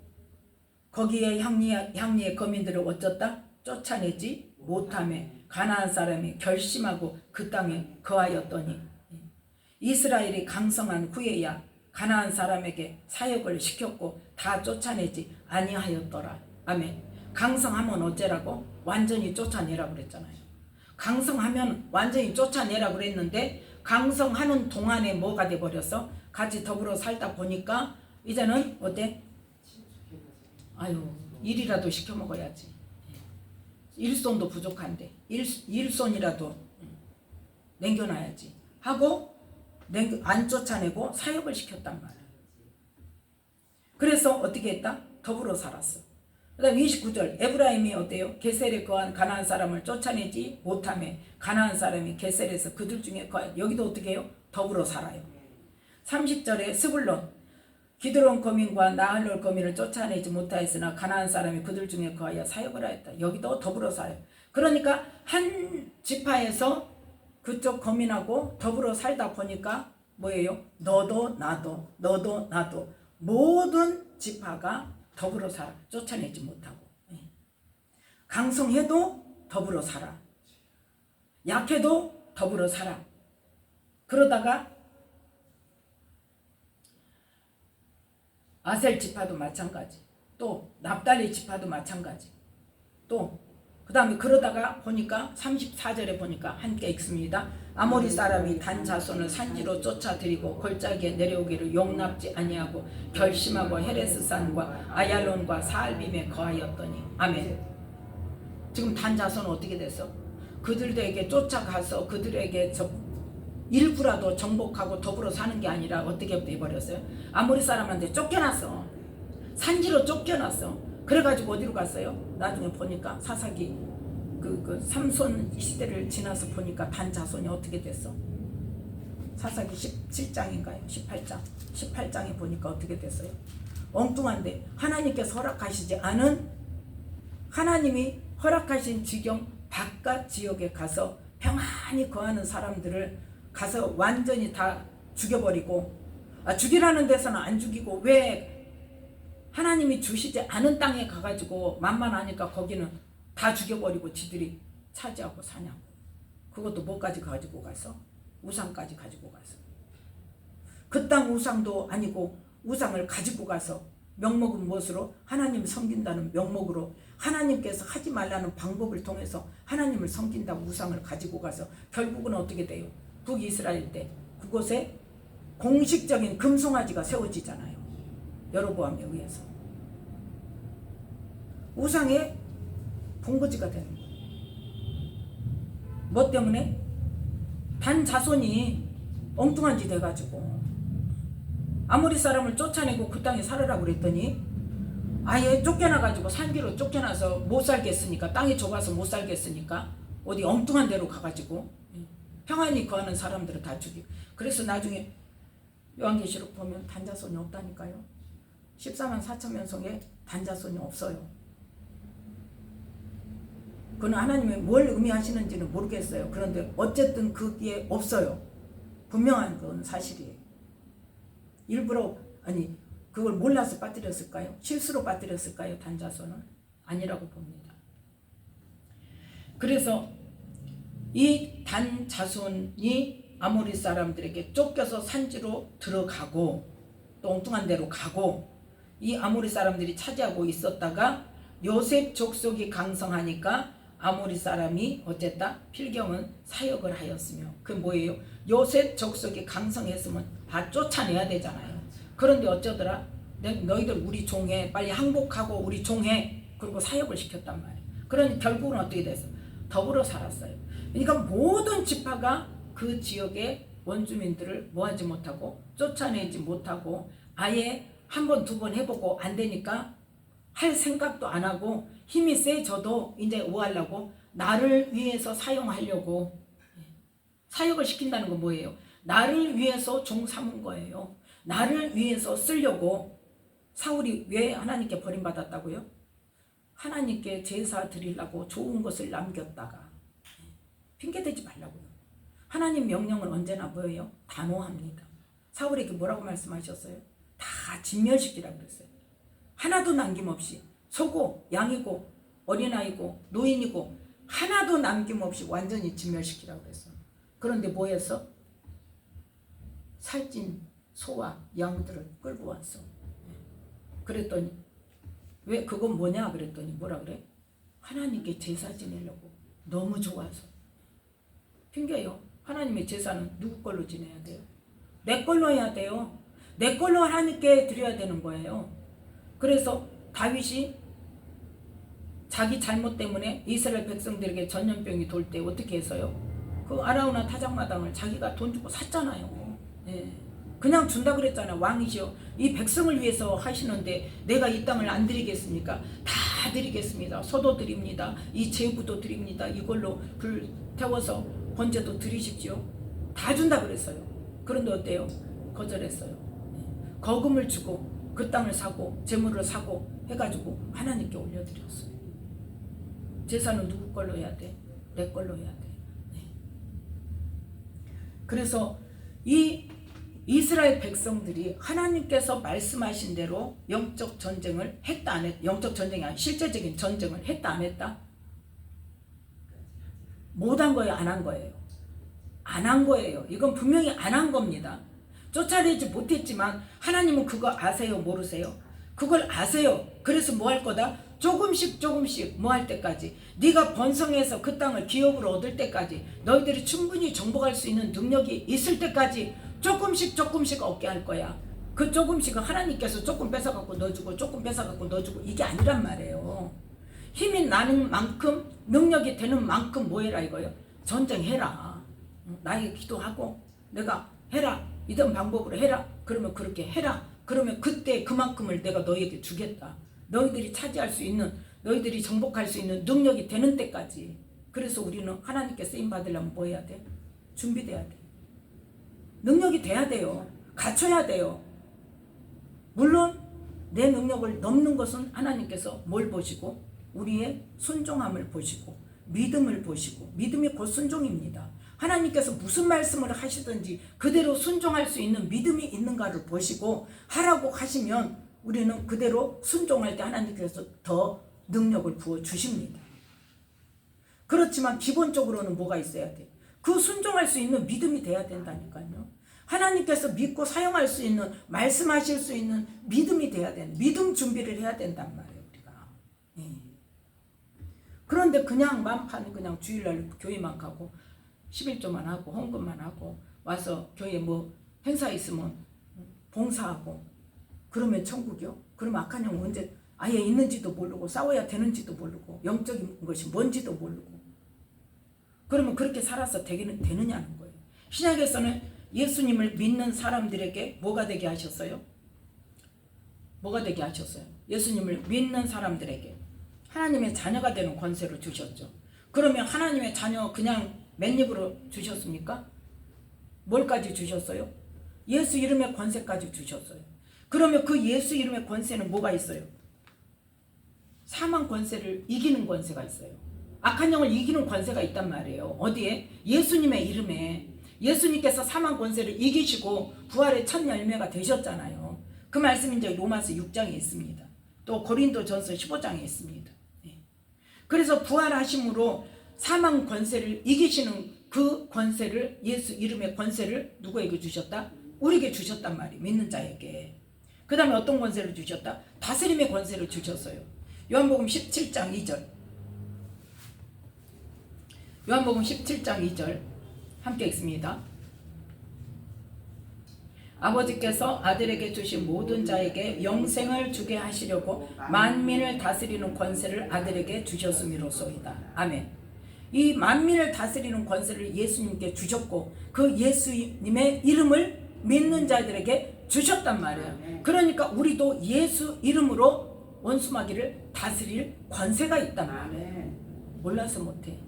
거기에 향리의 거민들을 어쩌다? 쫓아내지 못하며 가나안 사람이 결심하고 그 땅에 거하였더니 이스라엘이 강성한 후에야 가나안 사람에게 사역을 시켰고 다 쫓아내지 아니하였더라. 아멘. 강성하면 어째라고? 완전히 쫓아내라고 그랬잖아요. 강성하면 완전히 쫓아내라고 그랬는데 강성하는 동안에 뭐가 돼버렸어? 같이 더불어 살다 보니까 이제는 어때? 아유, 일이라도 시켜 먹어야지. 일손도 부족한데 일손이라도 남겨놔야지 하고 안 쫓아내고 사역을 시켰단 말이야. 그래서 어떻게 했다? 더불어 살았어. 그 다음 29절 에브라임이 어때요? 게셀에 거한 가나안 사람을 쫓아내지 못하며 가나안 사람이 게셀에서 그들 중에 거한 여기도 어떻게 해요? 더불어 살아요. 30절에 스불론 기드론 거민과 나할롤 거민을 쫓아내지 못하였으나 가나안 사람이 그들 중에 거하여 사역을 하였다. 여기도 더불어 살아요. 그러니까 한 지파에서 그쪽 거민하고 더불어 살다 보니까 뭐예요? 너도 나도 모든 지파가 더불어 살아. 쫓아내지 못하고. 강성해도 더불어 살아. 약해도 더불어 살아. 그러다가 아셀 지파도 마찬가지. 또 납달리 지파도 마찬가지. 또 그 다음에 그러다가 보니까 34절에 보니까 함께 읽습니다. 아모리 사람이 단 자손을 산지로 쫓아들이고 골짜기에 내려오기를 용납지 아니하고 결심하고 헤레스산과 아얄론과 사알빔에 거하였더니 아멘. 지금 단 자손은 어떻게 됐어? 그들에게 쫓아가서 그들에게 일부라도 정복하고 더불어 사는 게 아니라 어떻게 돼버렸어요? 아모리 사람한테 쫓겨났어. 산지로 쫓겨났어. 그래가지고 어디로 갔어요? 나중에 보니까 사사기 그 삼손 시대를 지나서 보니까 단 자손이 어떻게 됐어? 사사기 17장인가요? 18장에 보니까 어떻게 됐어요? 엉뚱한데 하나님께서 허락하시지 않은 하나님이 허락하신 지경 바깥 지역에 가서 평안히 거하는 사람들을 가서 완전히 다 죽여버리고 죽이라는 데서는 안 죽이고 왜 하나님이 주시지 않은 땅에 가가지고 만만하니까 거기는 다 죽여버리고 지들이 차지하고 사냐고. 그것도 뭐까지 가지고 가서? 우상까지 가지고 가서. 그 땅 우상도 아니고 우상을 가지고 가서 명목은 무엇으로? 하나님 섬긴다는 명목으로 하나님께서 하지 말라는 방법을 통해서 하나님을 섬긴다고 우상을 가지고 가서 결국은 어떻게 돼요? 북이스라엘 때 그곳에 공식적인 금송아지가 세워지잖아요. 여로보암에 의해서 우상의 본거지가 되는 거예요. 뭐 때문에? 단 자손이 엉뚱한 짓 해가지고 아모리 사람을 쫓아내고 그 땅에 살으라고 그랬더니 아예 쫓겨나가지고 산지로 쫓겨나서 못 살겠으니까 땅이 좁아서 못 살겠으니까 어디 엉뚱한 데로 가가지고 평안히 거하는 사람들을 다 죽이고. 그래서 나중에 요한계시록 보면 단자손이 없다니까요. 14만 4천 명성에 단자손이 없어요. 그건 하나님이 뭘 의미하시는지는 모르겠어요. 그런데 어쨌든 그게 없어요. 분명한 건 사실이에요. 일부러 그걸 몰라서 빠뜨렸을까요? 실수로 빠뜨렸을까요? 단자손은 아니라고 봅니다. 그래서 이 단자손이 아모리 사람들에게 쫓겨서 산지로 들어가고 또 엉뚱한 데로 가고 이 아모리 사람들이 차지하고 있었다가 요셉 족속이 강성하니까 아모리 사람이 어쨌다? 필경은 사역을 하였으며 그 뭐예요? 요셉 족속이 강성했으면 다 쫓아내야 되잖아요. 그런데 어쩌더라? 너희들 우리 종해 빨리 항복하고 우리 종해 그리고 사역을 시켰단 말이에요. 그러니 결국은 어떻게 됐어? 더불어 살았어요. 그러니까 모든 지파가 그 지역의 원주민들을 뭐하지 못하고 쫓아내지 못하고 아예 한 번, 두 번 해보고 안 되니까 할 생각도 안 하고 힘이 세져도 이제 뭐 하려고? 나를 위해서 사용하려고. 사역을 시킨다는 건 뭐예요? 나를 위해서 종 삼은 거예요. 나를 위해서 쓰려고. 사울이 왜 하나님께 버림받았다고요? 하나님께 제사 드리려고 좋은 것을 남겼다가. 핑계대지 말라고요. 하나님 명령은 언제나 뭐예요? 단호합니다. 사울에게 뭐라고 말씀하셨어요? 다 진멸시키라고 그랬어요. 하나도 남김없이 소고 양이고 어린아이고 노인이고 하나도 남김없이 완전히 진멸시키라고 그랬어요. 그런데 뭐 했어? 살찐 소와 양들을 끌고 왔어. 그랬더니 왜 그건 뭐냐 그랬더니 뭐라 그래? 하나님께 제사 지내려고 너무 좋아서. 핑계요. 하나님의 제사는 누구 걸로 지내야 돼요? 내 걸로 해야 돼요. 내 걸로 하나님께 드려야 되는 거예요. 그래서 다윗이 자기 잘못 때문에 이스라엘 백성들에게 전염병이 돌 때 어떻게 해서요? 그 아라우나 타작마당을 자기가 돈 주고 샀잖아요. 예. 그냥 준다 그랬잖아요. 왕이시여 이 백성을 위해서 하시는데 내가 이 땅을 안 드리겠습니까? 다 드리겠습니다. 소도 드립니다. 이 제부도 드립니다. 이걸로 불 태워서 번제도 드리십시오. 다 준다 그랬어요. 그런데 어때요? 거절했어요. 거금을 주고 그 땅을 사고 재물을 사고 해가지고 하나님께 올려드렸어요. 제사는 누구 걸로 해야 돼? 내 걸로 해야 돼. 네. 그래서 이 이스라엘 백성들이 하나님께서 말씀하신 대로 영적 전쟁을 했다 안 했다? 영적 전쟁이 아니라 실제적인 전쟁을 했다 안 했다? 못한 거예요? 안 한 거예요? 안 한 거예요. 이건 분명히 안 한 겁니다. 쫓아내지 못했지만 하나님은 그거 아세요? 모르세요? 그걸 아세요. 그래서 뭐 할 거다? 조금씩 뭐 할 때까지 네가 번성해서 그 땅을 기업으로 얻을 때까지 너희들이 충분히 정복할 수 있는 능력이 있을 때까지 조금씩 얻게 할 거야. 그 조금씩은 하나님께서 조금 뺏어갖고 넣어주고 조금 뺏어갖고 넣어주고 이게 아니란 말이에요. 힘이 나는 만큼 능력이 되는 만큼 뭐 해라 이거예요. 전쟁해라. 나에게 기도하고 내가 해라. 이런 방법으로 해라. 그러면 그렇게 해라. 그러면 그때 그만큼을 내가 너희에게 주겠다. 너희들이 차지할 수 있는 너희들이 정복할 수 있는 능력이 되는 때까지. 그래서 우리는 하나님께 쓰임 받으려면 뭐 해야 돼? 준비돼야 돼. 능력이 돼야 돼요. 갖춰야 돼요. 물론 내 능력을 넘는 것은 하나님께서 뭘 보시고 우리의 순종함을 보시고 믿음을 보시고 믿음이 곧 순종입니다. 하나님께서 무슨 말씀을 하시든지 그대로 순종할 수 있는 믿음이 있는가를 보시고 하라고 하시면 우리는 그대로 순종할 때 하나님께서 더 능력을 부어주십니다. 그렇지만 기본적으로는 뭐가 있어야 돼? 그 순종할 수 있는 믿음이 돼야 된다니까요. 하나님께서 믿고 사용할 수 있는 말씀하실 수 있는 믿음이 돼야 돼. 믿음 준비를 해야 된단 말이에요. 우리가. 그런데 그냥 만판 그냥 주일날 교회만 가고 11조만 하고 헌금만 하고 와서 교회 뭐 행사 있으면 봉사하고 그러면 천국이요? 그럼 악한 영 언제 아예 있는지도 모르고 싸워야 되는지도 모르고 영적인 것이 뭔지도 모르고 그러면 그렇게 살아서 되느냐는 거예요. 신약에서는 예수님을 믿는 사람들에게 뭐가 되게 하셨어요? 뭐가 되게 하셨어요? 예수님을 믿는 사람들에게 하나님의 자녀가 되는 권세를 주셨죠. 그러면 하나님의 자녀 그냥 맨입으로 주셨습니까? 뭘까지 주셨어요? 예수 이름의 권세까지 주셨어요. 그러면 그 예수 이름의 권세는 뭐가 있어요? 사망 권세를 이기는 권세가 있어요. 악한 영을 이기는 권세가 있단 말이에요. 어디에? 예수님의 이름에. 예수님께서 사망 권세를 이기시고 부활의 첫 열매가 되셨잖아요. 그 말씀이 이제 로마서 6장에 있습니다. 또 고린도전서 15장에 있습니다. 그래서 부활하심으로 사망 권세를 이기시는 그 권세를 예수 이름의 권세를 누구에게 주셨다? 우리에게 주셨단 말이에요. 믿는 자에게. 그 다음에 어떤 권세를 주셨다? 다스림의 권세를 주셨어요. 요한복음 17장 2절. 요한복음 17장 2절 함께 읽습니다. 아버지께서 아들에게 주신 모든 자에게 영생을 주게 하시려고 만민을 다스리는 권세를 아들에게 주셨음이로소이다. 아멘. 이 만민을 다스리는 권세를 예수님께 주셨고 그 예수님의 이름을 믿는 자들에게 주셨단 말이에요. 그러니까 우리도 예수 이름으로 원수마귀를 다스릴 권세가 있단 말이에요. 몰라서 못해.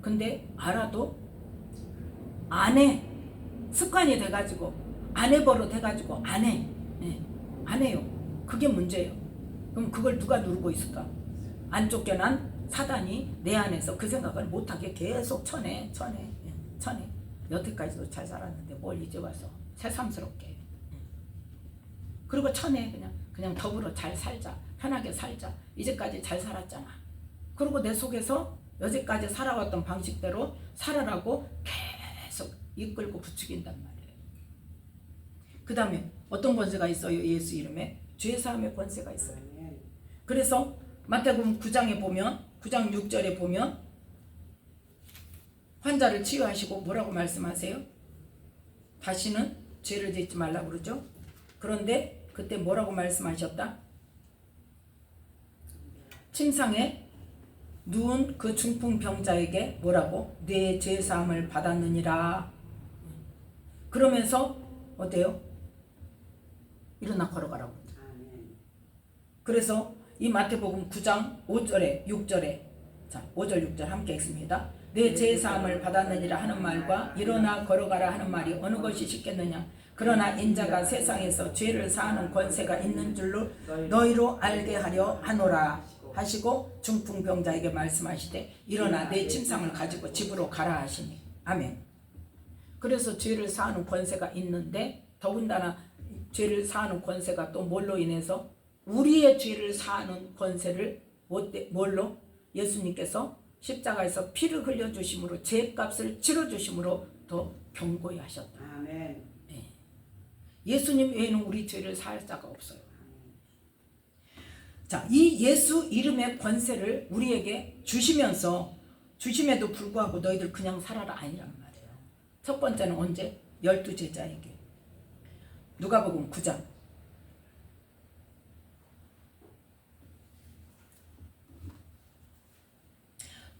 근데 알아도 안 해. 습관이 돼가지고 안 해버릇 해가지고 안 해. 안 해요. 그게 문제예요. 그럼 그걸 누가 누르고 있을까? 안 쫓겨난 사단이 내 안에서 그 생각을 못하게 계속 쳐내. 여태까지도 잘 살았는데 뭘 이제 와서 새삼스럽게. 그리고 쳐내. 그냥 더불어 잘 살자. 편하게 살자. 이제까지 잘 살았잖아. 그리고 내 속에서 여태까지 살아왔던 방식대로 살아라고 계속 이끌고 부추긴단 말이에요. 그 다음에 어떤 권세가 있어요? 예수 이름에 죄사함의 권세가 있어요. 그래서 마태복음 9장에 보면 9장 6절에 보면 환자를 치유하시고 뭐라고 말씀하세요? 다시는 죄를 짓지 말라고 그러죠. 그런데 그때 뭐라고 말씀하셨다? 침상에 누운 그 중풍병자에게 뭐라고? 내 죄사함을 받았느니라. 그러면서 어때요? 일어나 걸어가라고. 그래서 이 마태복음 9장 5절에 6절에 자 5절 6절 함께 읽습니다. 내 죄사함을 받았느니라 하는 말과 일어나 걸어가라 하는 말이 어느 것이 쉽겠느냐. 그러나 인자가 세상에서 죄를 사하는 권세가 있는 줄로 너희로 알게 하려 하노라 하시고 중풍병자에게 말씀하시되 일어나 내 침상을 가지고 집으로 가라 하시니. 아멘. 그래서 죄를 사하는 권세가 있는데 더군다나 죄를 사하는 권세가 또 뭘로 인해서 우리의 죄를 사하는 권세를 뭘로? 예수님께서 십자가에서 피를 흘려주심으로 죄값을 치러주심으로 더 견고히 하셨다. 아멘. 네. 예수님 외에는 우리 죄를 사할 자가 없어요. 자, 이 예수 이름의 권세를 우리에게 주심에도 불구하고 너희들 그냥 살아라 아니란 말이에요. 첫 번째는 언제? 12제자에게. 누가복음 9장.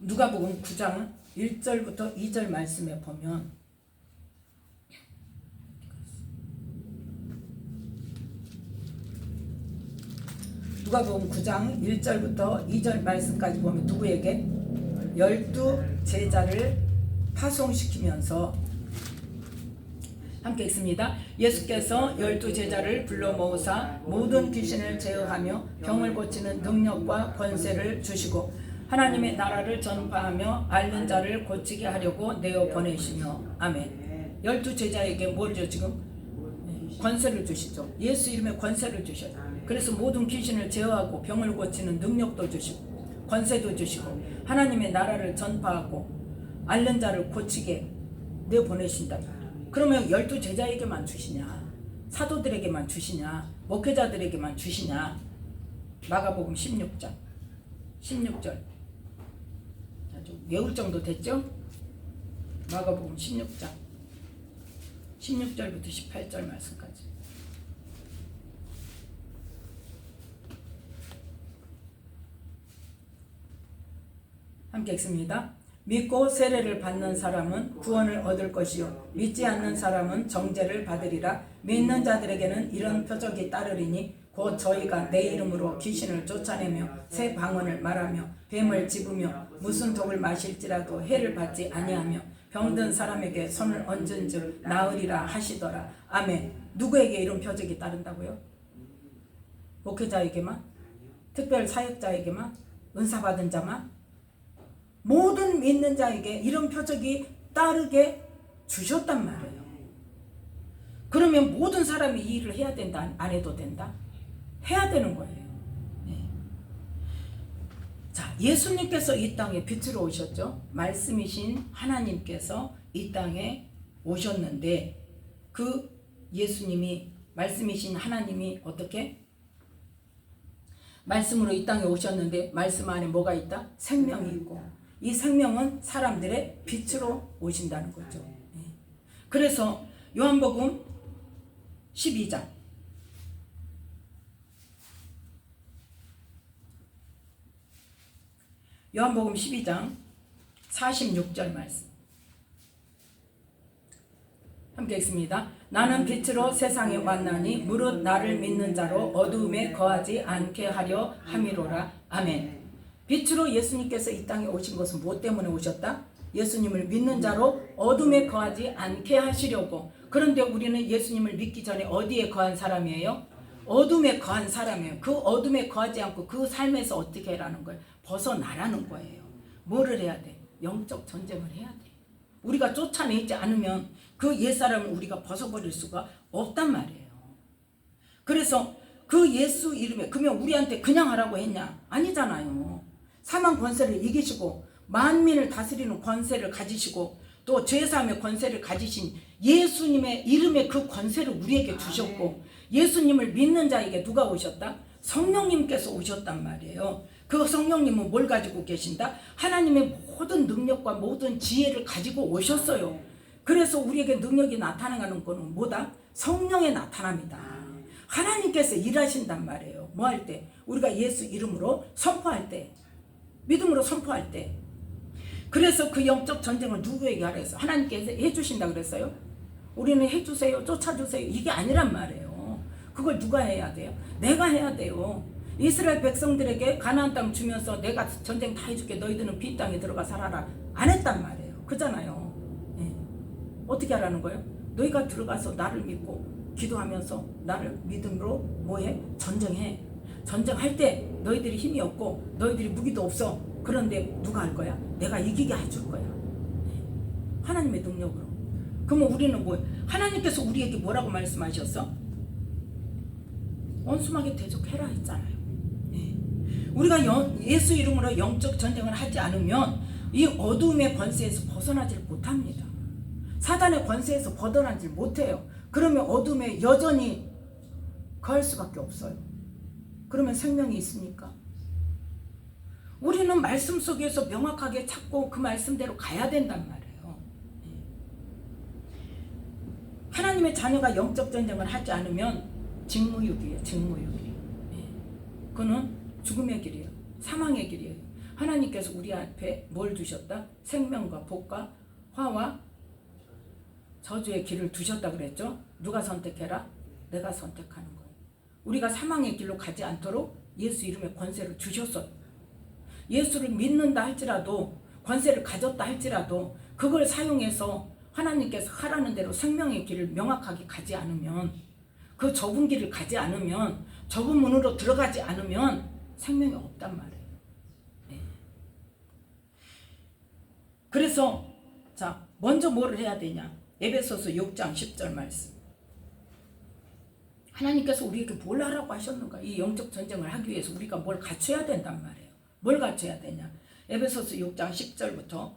누가복음 9장은 1절부터 2절 말씀에 보면 누가복음 9장 1절부터 2절 말씀까지 보면 누구에게? 12제자를 파송시키면서 함께 읽습니다. 예수께서 12제자를 불러 모으사 모든 귀신을 제어하며 병을 고치는 능력과 권세를 주시고 하나님의 나라를 전파하며 앓는 자를 고치게 하려고 내어 보내시며. 아멘. 12제자에게 뭐죠 지금? 권세를 주시죠. 예수 이름의 권세를 주셔요. 그래서 모든 귀신을 제어하고 병을 고치는 능력도 주시고 권세도 주시고 하나님의 나라를 전파하고 앓는 자를 고치게 내어 보내신다. 그러면 12제자에게만 주시냐? 사도들에게만 주시냐? 목회자들에게만 주시냐? 마가복음 16장 16절. 좀 외울 정도 됐죠? 마가복음 16장 16절부터 18절 말씀까지. 함께 읽습니다. 믿고 세례를 받는 사람은 구원을 얻을 것이요 믿지 않는 사람은 정죄를 받으리라. 믿는 자들에게는 이런 표적이 따르리니 곧 저희가 내 이름으로 귀신을 쫓아내며 새 방언을 말하며 뱀을 집으며 무슨 독을 마실지라도 해를 받지 아니하며 병든 사람에게 손을 얹은즉 나으리라 하시더라. 아멘. 누구에게 이런 표적이 따른다고요? 목회자에게만? 특별 사역자에게만? 은사 받은 자만? 모든 믿는 자에게 이런 표적이 따르게 주셨단 말이에요. 그러면 모든 사람이 이 일을 해야 된다? 안 해도 된다? 해야 되는 거예요. 네. 자, 예수님께서 이 땅에 빛으로 오셨죠. 말씀이신 하나님께서 이 땅에 오셨는데 그 예수님이 말씀이신 하나님이 어떻게? 말씀으로 이 땅에 오셨는데 말씀 안에 뭐가 있다? 생명이 있고 이 생명은 사람들의 빛으로 오신다는 거죠. 네. 그래서 요한복음 12장 요한복음 12장 46절 말씀 함께 읽습니다. 나는 빛으로 세상에 왔나니 무릇 나를 믿는 자로 어두움에 거하지 않게 하려 함이로라. 아멘. 빛으로 예수님께서 이 땅에 오신 것은 무엇 때문에 오셨다? 예수님을 믿는 자로 어둠에 거하지 않게 하시려고. 그런데 우리는 예수님을 믿기 전에 어디에 거한 사람이에요? 어둠에 거한 사람이에요. 그 어둠에 거하지 않고 그 삶에서 어떻게 하라는 거예요? 벗어나라는 거예요. 뭐를 해야 돼? 영적 전쟁을 해야 돼. 우리가 쫓아내지 않으면 그 옛사람을 우리가 벗어버릴 수가 없단 말이에요. 그래서 그 예수 이름에, 그러면 우리한테 그냥 하라고 했냐? 아니잖아요. 사망 권세를 이기시고 만민을 다스리는 권세를 가지시고 또 죄사함의 권세를 가지신 예수님의 이름에 그 권세를 우리에게 주셨고, 예수님을 믿는 자에게 누가 오셨다? 성령님께서 오셨단 말이에요. 그 성령님은 뭘 가지고 계신다? 하나님의 모든 능력과 모든 지혜를 가지고 오셨어요. 그래서 우리에게 능력이 나타나는 것은 뭐다? 성령의 나타납니다. 하나님께서 일하신단 말이에요. 뭐 할 때? 우리가 예수 이름으로 선포할 때, 믿음으로 선포할 때. 그래서 그 영적 전쟁을 누구에게 하라 했어요? 하나님께서 해주신다 그랬어요? 우리는 해주세요, 쫓아주세요, 이게 아니란 말이에요. 그걸 누가 해야 돼요? 내가 해야 돼요. 이스라엘 백성들에게 가나안 땅 주면서 내가 전쟁 다 해줄게, 너희들은 빈 땅에 들어가 살아라, 안 했단 말이에요. 그잖아요. 네. 어떻게 하라는 거예요? 너희가 들어가서 나를 믿고 기도하면서 나를 믿음으로 뭐해? 전쟁해. 전쟁할 때 너희들이 힘이 없고 너희들이 무기도 없어. 그런데 누가 할 거야? 내가 이기게 해줄 거야. 하나님의 능력으로. 그러면 우리는 뭐, 하나님께서 우리에게 뭐라고 말씀하셨어? 원수마게 대적해라 했잖아요. 네. 우리가 예수 이름으로 영적 전쟁을 하지 않으면 이 어둠의 권세에서 벗어나질 못합니다. 사단의 권세에서 벗어나질 못해요. 그러면 어둠에 여전히 거할 수밖에 없어요. 그러면 생명이 있습니까? 우리는 말씀 속에서 명확하게 찾고 그 말씀대로 가야 된단 말이에요. 하나님의 자녀가 영적 전쟁을 하지 않으면 직무유기예요. 직무유기. 그는 죽음의 길이에요. 사망의 길이에요. 하나님께서 우리 앞에 뭘 두셨다? 생명과 복과 화와 저주의 길을 두셨다 그랬죠? 누가 선택해라? 내가 선택하는 거예요. 우리가 사망의 길로 가지 않도록 예수 이름의 권세를 주셨어요. 예수를 믿는다 할지라도, 권세를 가졌다 할지라도 그걸 사용해서 하나님께서 하라는 대로 생명의 길을 명확하게 가지 않으면, 그 좁은 길을 가지 않으면, 좁은 문으로 들어가지 않으면 생명이 없단 말이에요. 네. 그래서 자, 먼저 뭐를 해야 되냐? 에베소서 6장 10절 말씀. 하나님께서 우리에게 뭘 하라고 하셨는가? 이 영적 전쟁을 하기 위해서 우리가 뭘 갖춰야 된단 말이에요. 뭘 갖춰야 되냐? 에베소서 6장 10절부터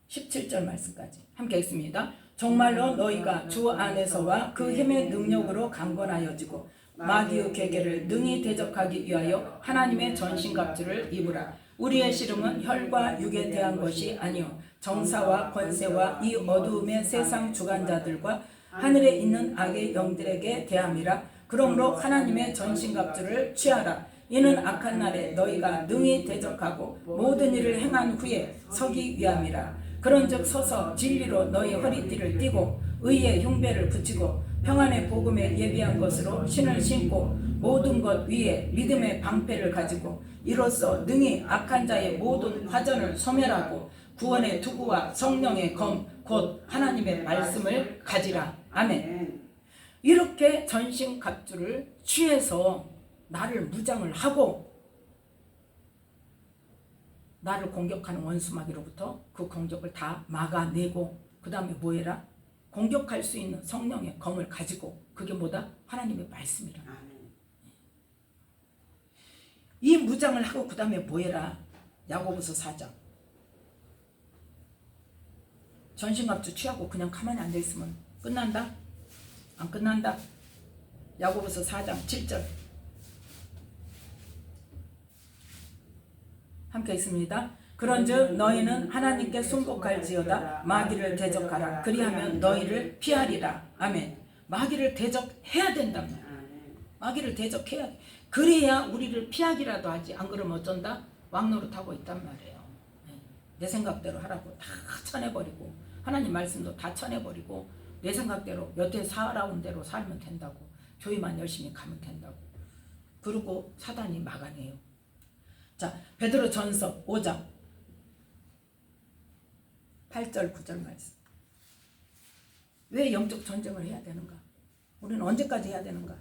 17절 말씀까지 함께 읽습니다. 정말로 너희가 주 안에서와 그 힘의 능력으로 강건하여지고 마귀의 계계를 능히 대적하기 위하여 하나님의 전신갑주를 입으라. 우리의 씨름은 혈과 육에 대한 것이 아니요 정사와 권세와 이 어두움의 세상 주관자들과 하늘에 있는 악의 영들에게 대함이라. 그러므로 하나님의 전신갑주를 취하라. 이는 악한 날에 너희가 능히 대적하고 모든 일을 행한 후에 서기 위함이라. 그런즉 서서 진리로 너희 허리띠를 띠고 의의 흉배를 붙이고 평안의 복음에 예비한 것으로 신을 신고 모든 것 위에 믿음의 방패를 가지고 이로써 능히 악한 자의 모든 화전을 소멸하고 구원의 투구와 성령의 검 곧 하나님의 말씀을 가지라. 아멘. 이렇게 전신갑주를 취해서 나를 무장을 하고 나를 공격하는 원수마귀로부터 그 공격을 다 막아내고, 그 다음에 뭐 해라? 공격할 수 있는 성령의 검을 가지고, 그게 뭐다? 하나님의 말씀이라. 이 무장을 하고 그 다음에 뭐 해라? 야고보서 4장. 전신갑주 취하고 그냥 가만히 앉아있으면 끝난다? 안 끝난다? 야고보서 4장 7절 함께 있습니다. 그런즉 너희는 하나님께 순복할지어다 마귀를 대적하라. 그리하면 너희를 피하리라. 아멘. 마귀를 대적해야 된답니다. 마귀를 대적해야 돼. 그래야 우리를 피하기라도 하지. 안 그러면 어쩐다? 왕노릇하고 있단 말이에요. 내 생각대로 하라고 다 쳐내버리고 하나님 말씀도 다 쳐내버리고 내 생각대로 여태 살아온 대로 살면 된다고. 교회만 열심히 가면 된다고. 그러고 사단이 막아내요. 자, 베드로전서 5장 8절 9절 말씀. 왜 영적 전쟁을 해야 되는가? 우리는 언제까지 해야 되는가?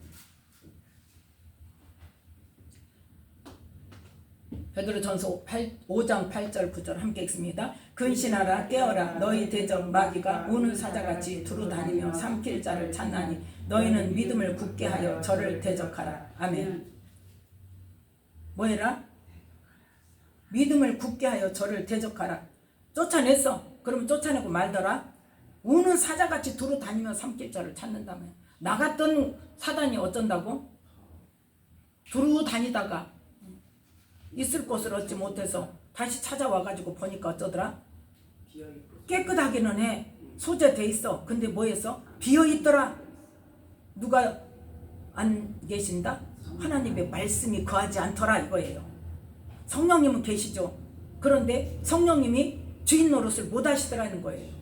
베드로전서 5장 8절 9절 함께 읽습니다. 근신하라 깨어라 너희 대적 마귀가 우는 사자같이 두루다니며 삼킬 자를 찾나니 너희는 믿음을 굳게 하여 저를 대적하라. 아멘. 뭐해라? 믿음을 굳게 하여 저를 대적하라. 쫓아냈어. 그러면 쫓아내고 말더라. 우는 사자같이 두루다니며 삼킬 자를 찾는다며. 나갔던 사단이 어쩐다고? 두루다니다가 있을 곳을 얻지 못해서 다시 찾아와가지고 보니까 어쩌더라? 깨끗하기는 해. 소재돼 있어. 근데 뭐했어? 비어있더라. 누가 안 계신다? 하나님의 말씀이 거하지 않더라 이거예요. 성령님은 계시죠. 그런데 성령님이 주인 노릇을 못 하시더라는 거예요.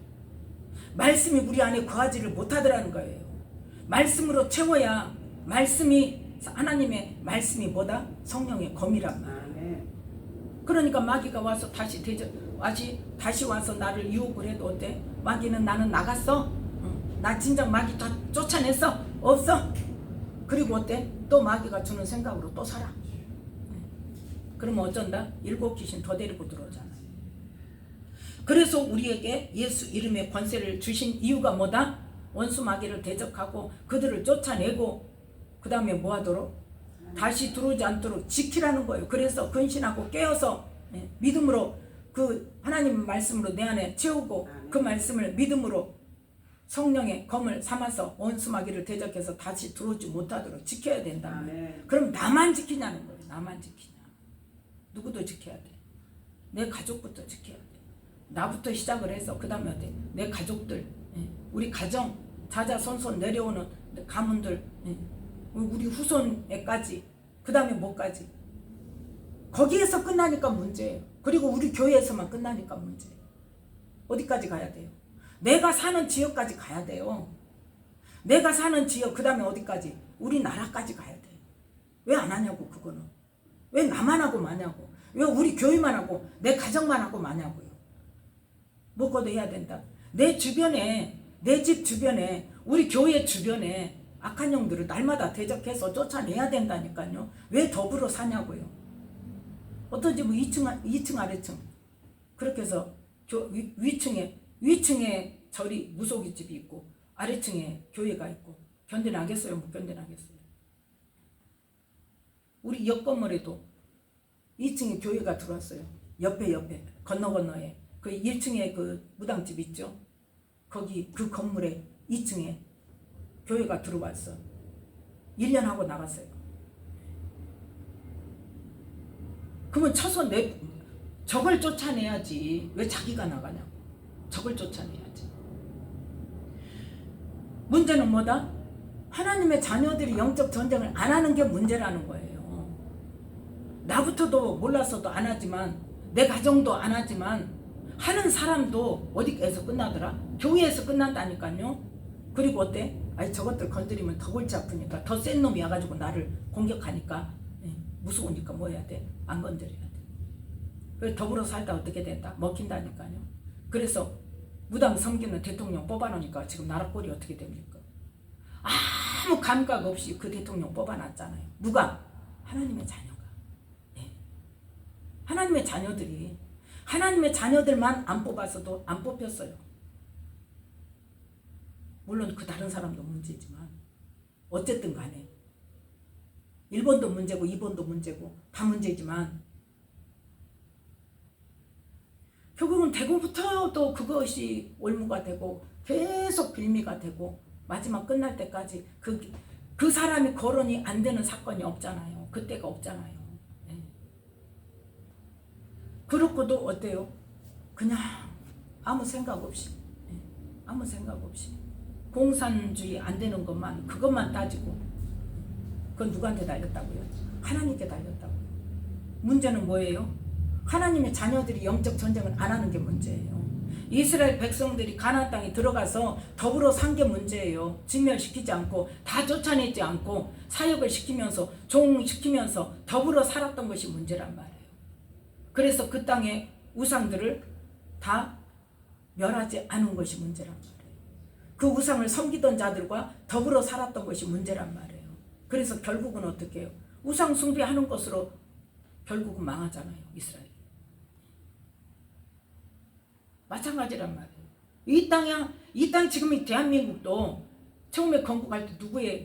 말씀이 우리 안에 거하지를 못하더라는 거예요. 말씀으로 채워야 말씀이 하나님의 말씀이 뭐다? 성령의 검이란 말이에요. 그러니까 마귀가 와서 다시 와서 나를 유혹을 해도 어때? 마귀는 나는 나갔어? 나 진작 마귀 다 쫓아냈어? 없어? 그리고 어때? 또 마귀가 주는 생각으로 또 살아. 그러면 어쩐다? 7 귀신 더 데리고 들어오잖아. 그래서 우리에게 예수 이름의 권세를 주신 이유가 뭐다? 원수 마귀를 대적하고 그들을 쫓아내고 그 다음에 뭐 하도록? 다시 들어오지 않도록 지키라는 거예요. 그래서 근신하고 깨어서 믿음으로 그 하나님 말씀으로 내 안에 채우고 그 말씀을 믿음으로 성령의 검을 삼아서 원수 마귀를 대적해서 다시 들어오지 못하도록 지켜야 된다. 그럼 나만 지키냐는 거예요. 나만 지키냐. 누구도 지켜야 돼. 내 가족부터 지켜야 돼. 나부터 시작을 해서 그 다음에 어때? 내 가족들, 우리 가정, 자자손손 내려오는 가문들, 우리 후손에까지, 그 다음에 뭐까지? 거기에서 끝나니까 문제예요. 그리고 우리 교회에서만 끝나니까 문제예요. 어디까지 가야 돼요? 내가 사는 지역까지 가야 돼요. 내가 사는 지역, 그 다음에 어디까지? 우리나라까지 가야 돼요. 왜 안 하냐고 그거는. 왜 나만 하고 마냐고. 왜 우리 교회만 하고 내 가정만 하고 마냐고요. 뭐거도 해야 된다. 내 주변에, 내 집 주변에, 우리 교회 주변에 악한 영들을 날마다 대적해서 쫓아내야 된다니까요. 왜 더불어 사냐고요. 어떤 집은 2층 아래층 그렇게 해서 위층에 절이 무속의 집이 있고 아래층에 교회가 있고 견뎌나겠어요? 못 견뎌나겠어요? 우리 옆 건물에도 2층에 교회가 들어왔어요. 옆에 건너에 그 1층에 그 무당집 있죠? 거기 그 건물에 2층에 교회가 들어왔어. 1년 하고 나갔어요. 그러면 쳐서 적을 쫓아내야지. 왜 자기가 나가냐고. 적을 쫓아내야지. 문제는 뭐다? 하나님의 자녀들이 영적 전쟁을 안 하는 게 문제라는 거예요. 나부터도 몰라서도 안 하지만 내 가정도 안 하지만 하는 사람도 어디에서 끝나더라? 교회에서 끝난다니까요. 그리고 어때? 아니 저것들 건드리면 더 골치 아프니까 더 센 놈이 와가지고 나를 공격하니까 무서우니까 뭐 해야 돼? 안 건드려야 돼. 그래서 더불어 살다 어떻게 된다? 먹힌다니까요. 그래서 무당 섬기는 대통령 뽑아놓으니까 지금 나라 꼴이 어떻게 됩니까? 아무 감각 없이 그 대통령 뽑아놨잖아요. 누가? 하나님의 자녀가. 하나님의 자녀들이 하나님의 자녀들만 안 뽑아서도 안 뽑혔어요. 물론 그 다른 사람도 문제지만 어쨌든 간에 1번도 문제고 2번도 문제고 다 문제지만 결국은 대구부터 또 그것이 올무가 되고 계속 빌미가 되고 마지막 끝날 때까지 그 사람이 거론이 안 되는 사건이 없잖아요. 그때가 없잖아요. 네. 그렇고도 어때요? 그냥 아무 생각 없이 아무 생각 없이 공산주의 안 되는 것만 그것만 따지고 그건 누구한테 달렸다고요? 하나님께 달렸다고요. 문제는 뭐예요? 하나님의 자녀들이 영적 전쟁을 안 하는 게 문제예요. 이스라엘 백성들이 가나안 땅에 들어가서 더불어 산 게 문제예요. 진멸시키지 않고 다 쫓아내지 않고 사역을 시키면서 종시키면서 더불어 살았던 것이 문제란 말이에요. 그래서 그 땅의 우상들을 다 멸하지 않은 것이 문제란 말이에요. 그 우상을 섬기던 자들과 더불어 살았던 것이 문제란 말이에요. 그래서 결국은 어떻게 해요? 우상 숭배하는 것으로 결국은 망하잖아요. 이스라엘. 마찬가지란 말이에요. 이 땅 지금 이 대한민국도 처음에 건국할 때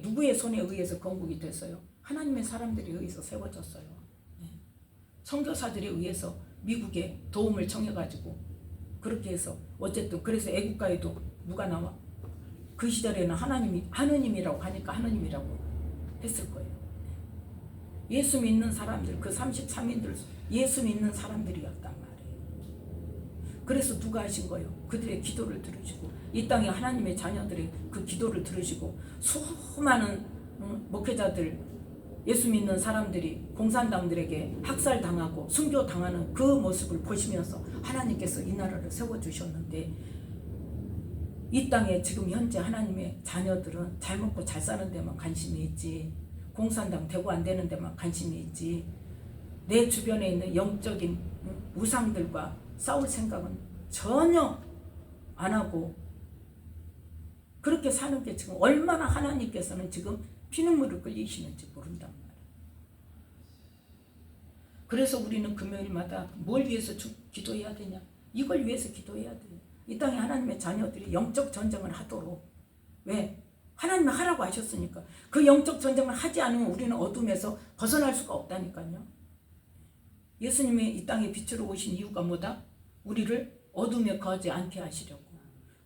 누구의 손에 의해서 건국이 됐어요? 하나님의 사람들에 의해서 세워졌어요. 선교사들에 의해서 미국에 도움을 청해가지고 그렇게 해서 어쨌든 그래서 애국가에도 누가 나와? 그 시절에는 하느님이라고 하니까 하느님이라고 했을 거예요. 예수 믿는 사람들, 그 33인들 예수 믿는 사람들이었단 말이에요. 그래서 누가 하신 거예요? 그들의 기도를 들으시고 이 땅에 하나님의 자녀들의 그 기도를 들으시고 수많은 목회자들, 예수 믿는 사람들이 공산당들에게 학살당하고 순교당하는 그 모습을 보시면서 하나님께서 이 나라를 세워주셨는데 이 땅에 지금 현재 하나님의 자녀들은 잘 먹고 잘 사는 데만 관심이 있지 공산당 되고 안 되는 데만 관심이 있지 내 주변에 있는 영적인 우상들과 싸울 생각은 전혀 안 하고 그렇게 사는 게 지금 얼마나 하나님께서는 지금 피눈물을 끌리시는지 모른단 말이에요. 그래서 우리는 금요일마다 뭘 위해서 기도해야 되냐? 이걸 위해서 기도해야 돼요. 이 땅에 하나님의 자녀들이 영적 전쟁을 하도록. 왜? 하나님이 하라고 하셨으니까. 그 영적 전쟁을 하지 않으면 우리는 어둠에서 벗어날 수가 없다니까요. 예수님이 이 땅에 빛으로 오신 이유가 뭐다? 우리를 어둠에 거하지 않게 하시려고.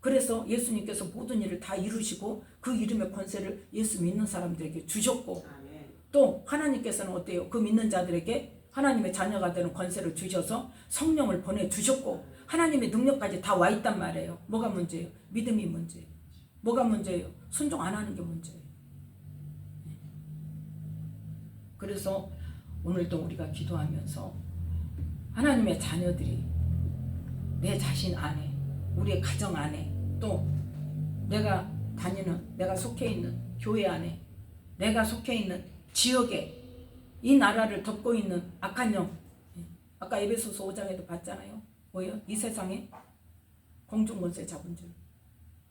그래서 예수님께서 모든 일을 다 이루시고 그 이름의 권세를 예수 믿는 사람들에게 주셨고 또 하나님께서는 어때요? 그 믿는 자들에게 하나님의 자녀가 되는 권세를 주셔서 성령을 보내주셨고 하나님의 능력까지 다 와 있단 말이에요. 뭐가 문제예요? 믿음이 문제예요. 뭐가 문제예요? 순종 안 하는 게 문제예요. 그래서 오늘도 우리가 기도하면서 하나님의 자녀들이 내 자신 안에 우리의 가정 안에 또 내가 속해 있는 교회 안에 내가 속해 있는 지역에 이 나라를 덮고 있는 악한 영 아까 에베소서 5장에도 봤잖아요. 뭐예요? 이 세상에 공중권세 잡은 줄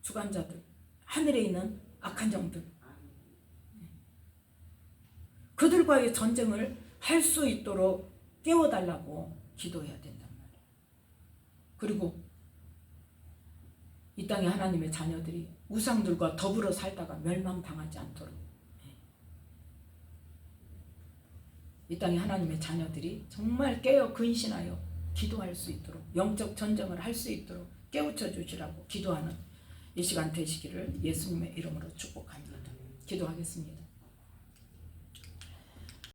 주관자들 하늘에 있는 악한 영들 그들과의 전쟁을 할 수 있도록 깨워달라고 기도해야 된단 말이에요. 그리고 이 땅에 하나님의 자녀들이 우상들과 더불어 살다가 멸망당하지 않도록 이 땅에 하나님의 자녀들이 정말 깨어 근신하여 기도할 수 있도록 영적 전쟁을 할 수 있도록 깨우쳐 주시라고 기도하는 이 시간 되시기를 예수님의 이름으로 축복합니다. 기도하겠습니다.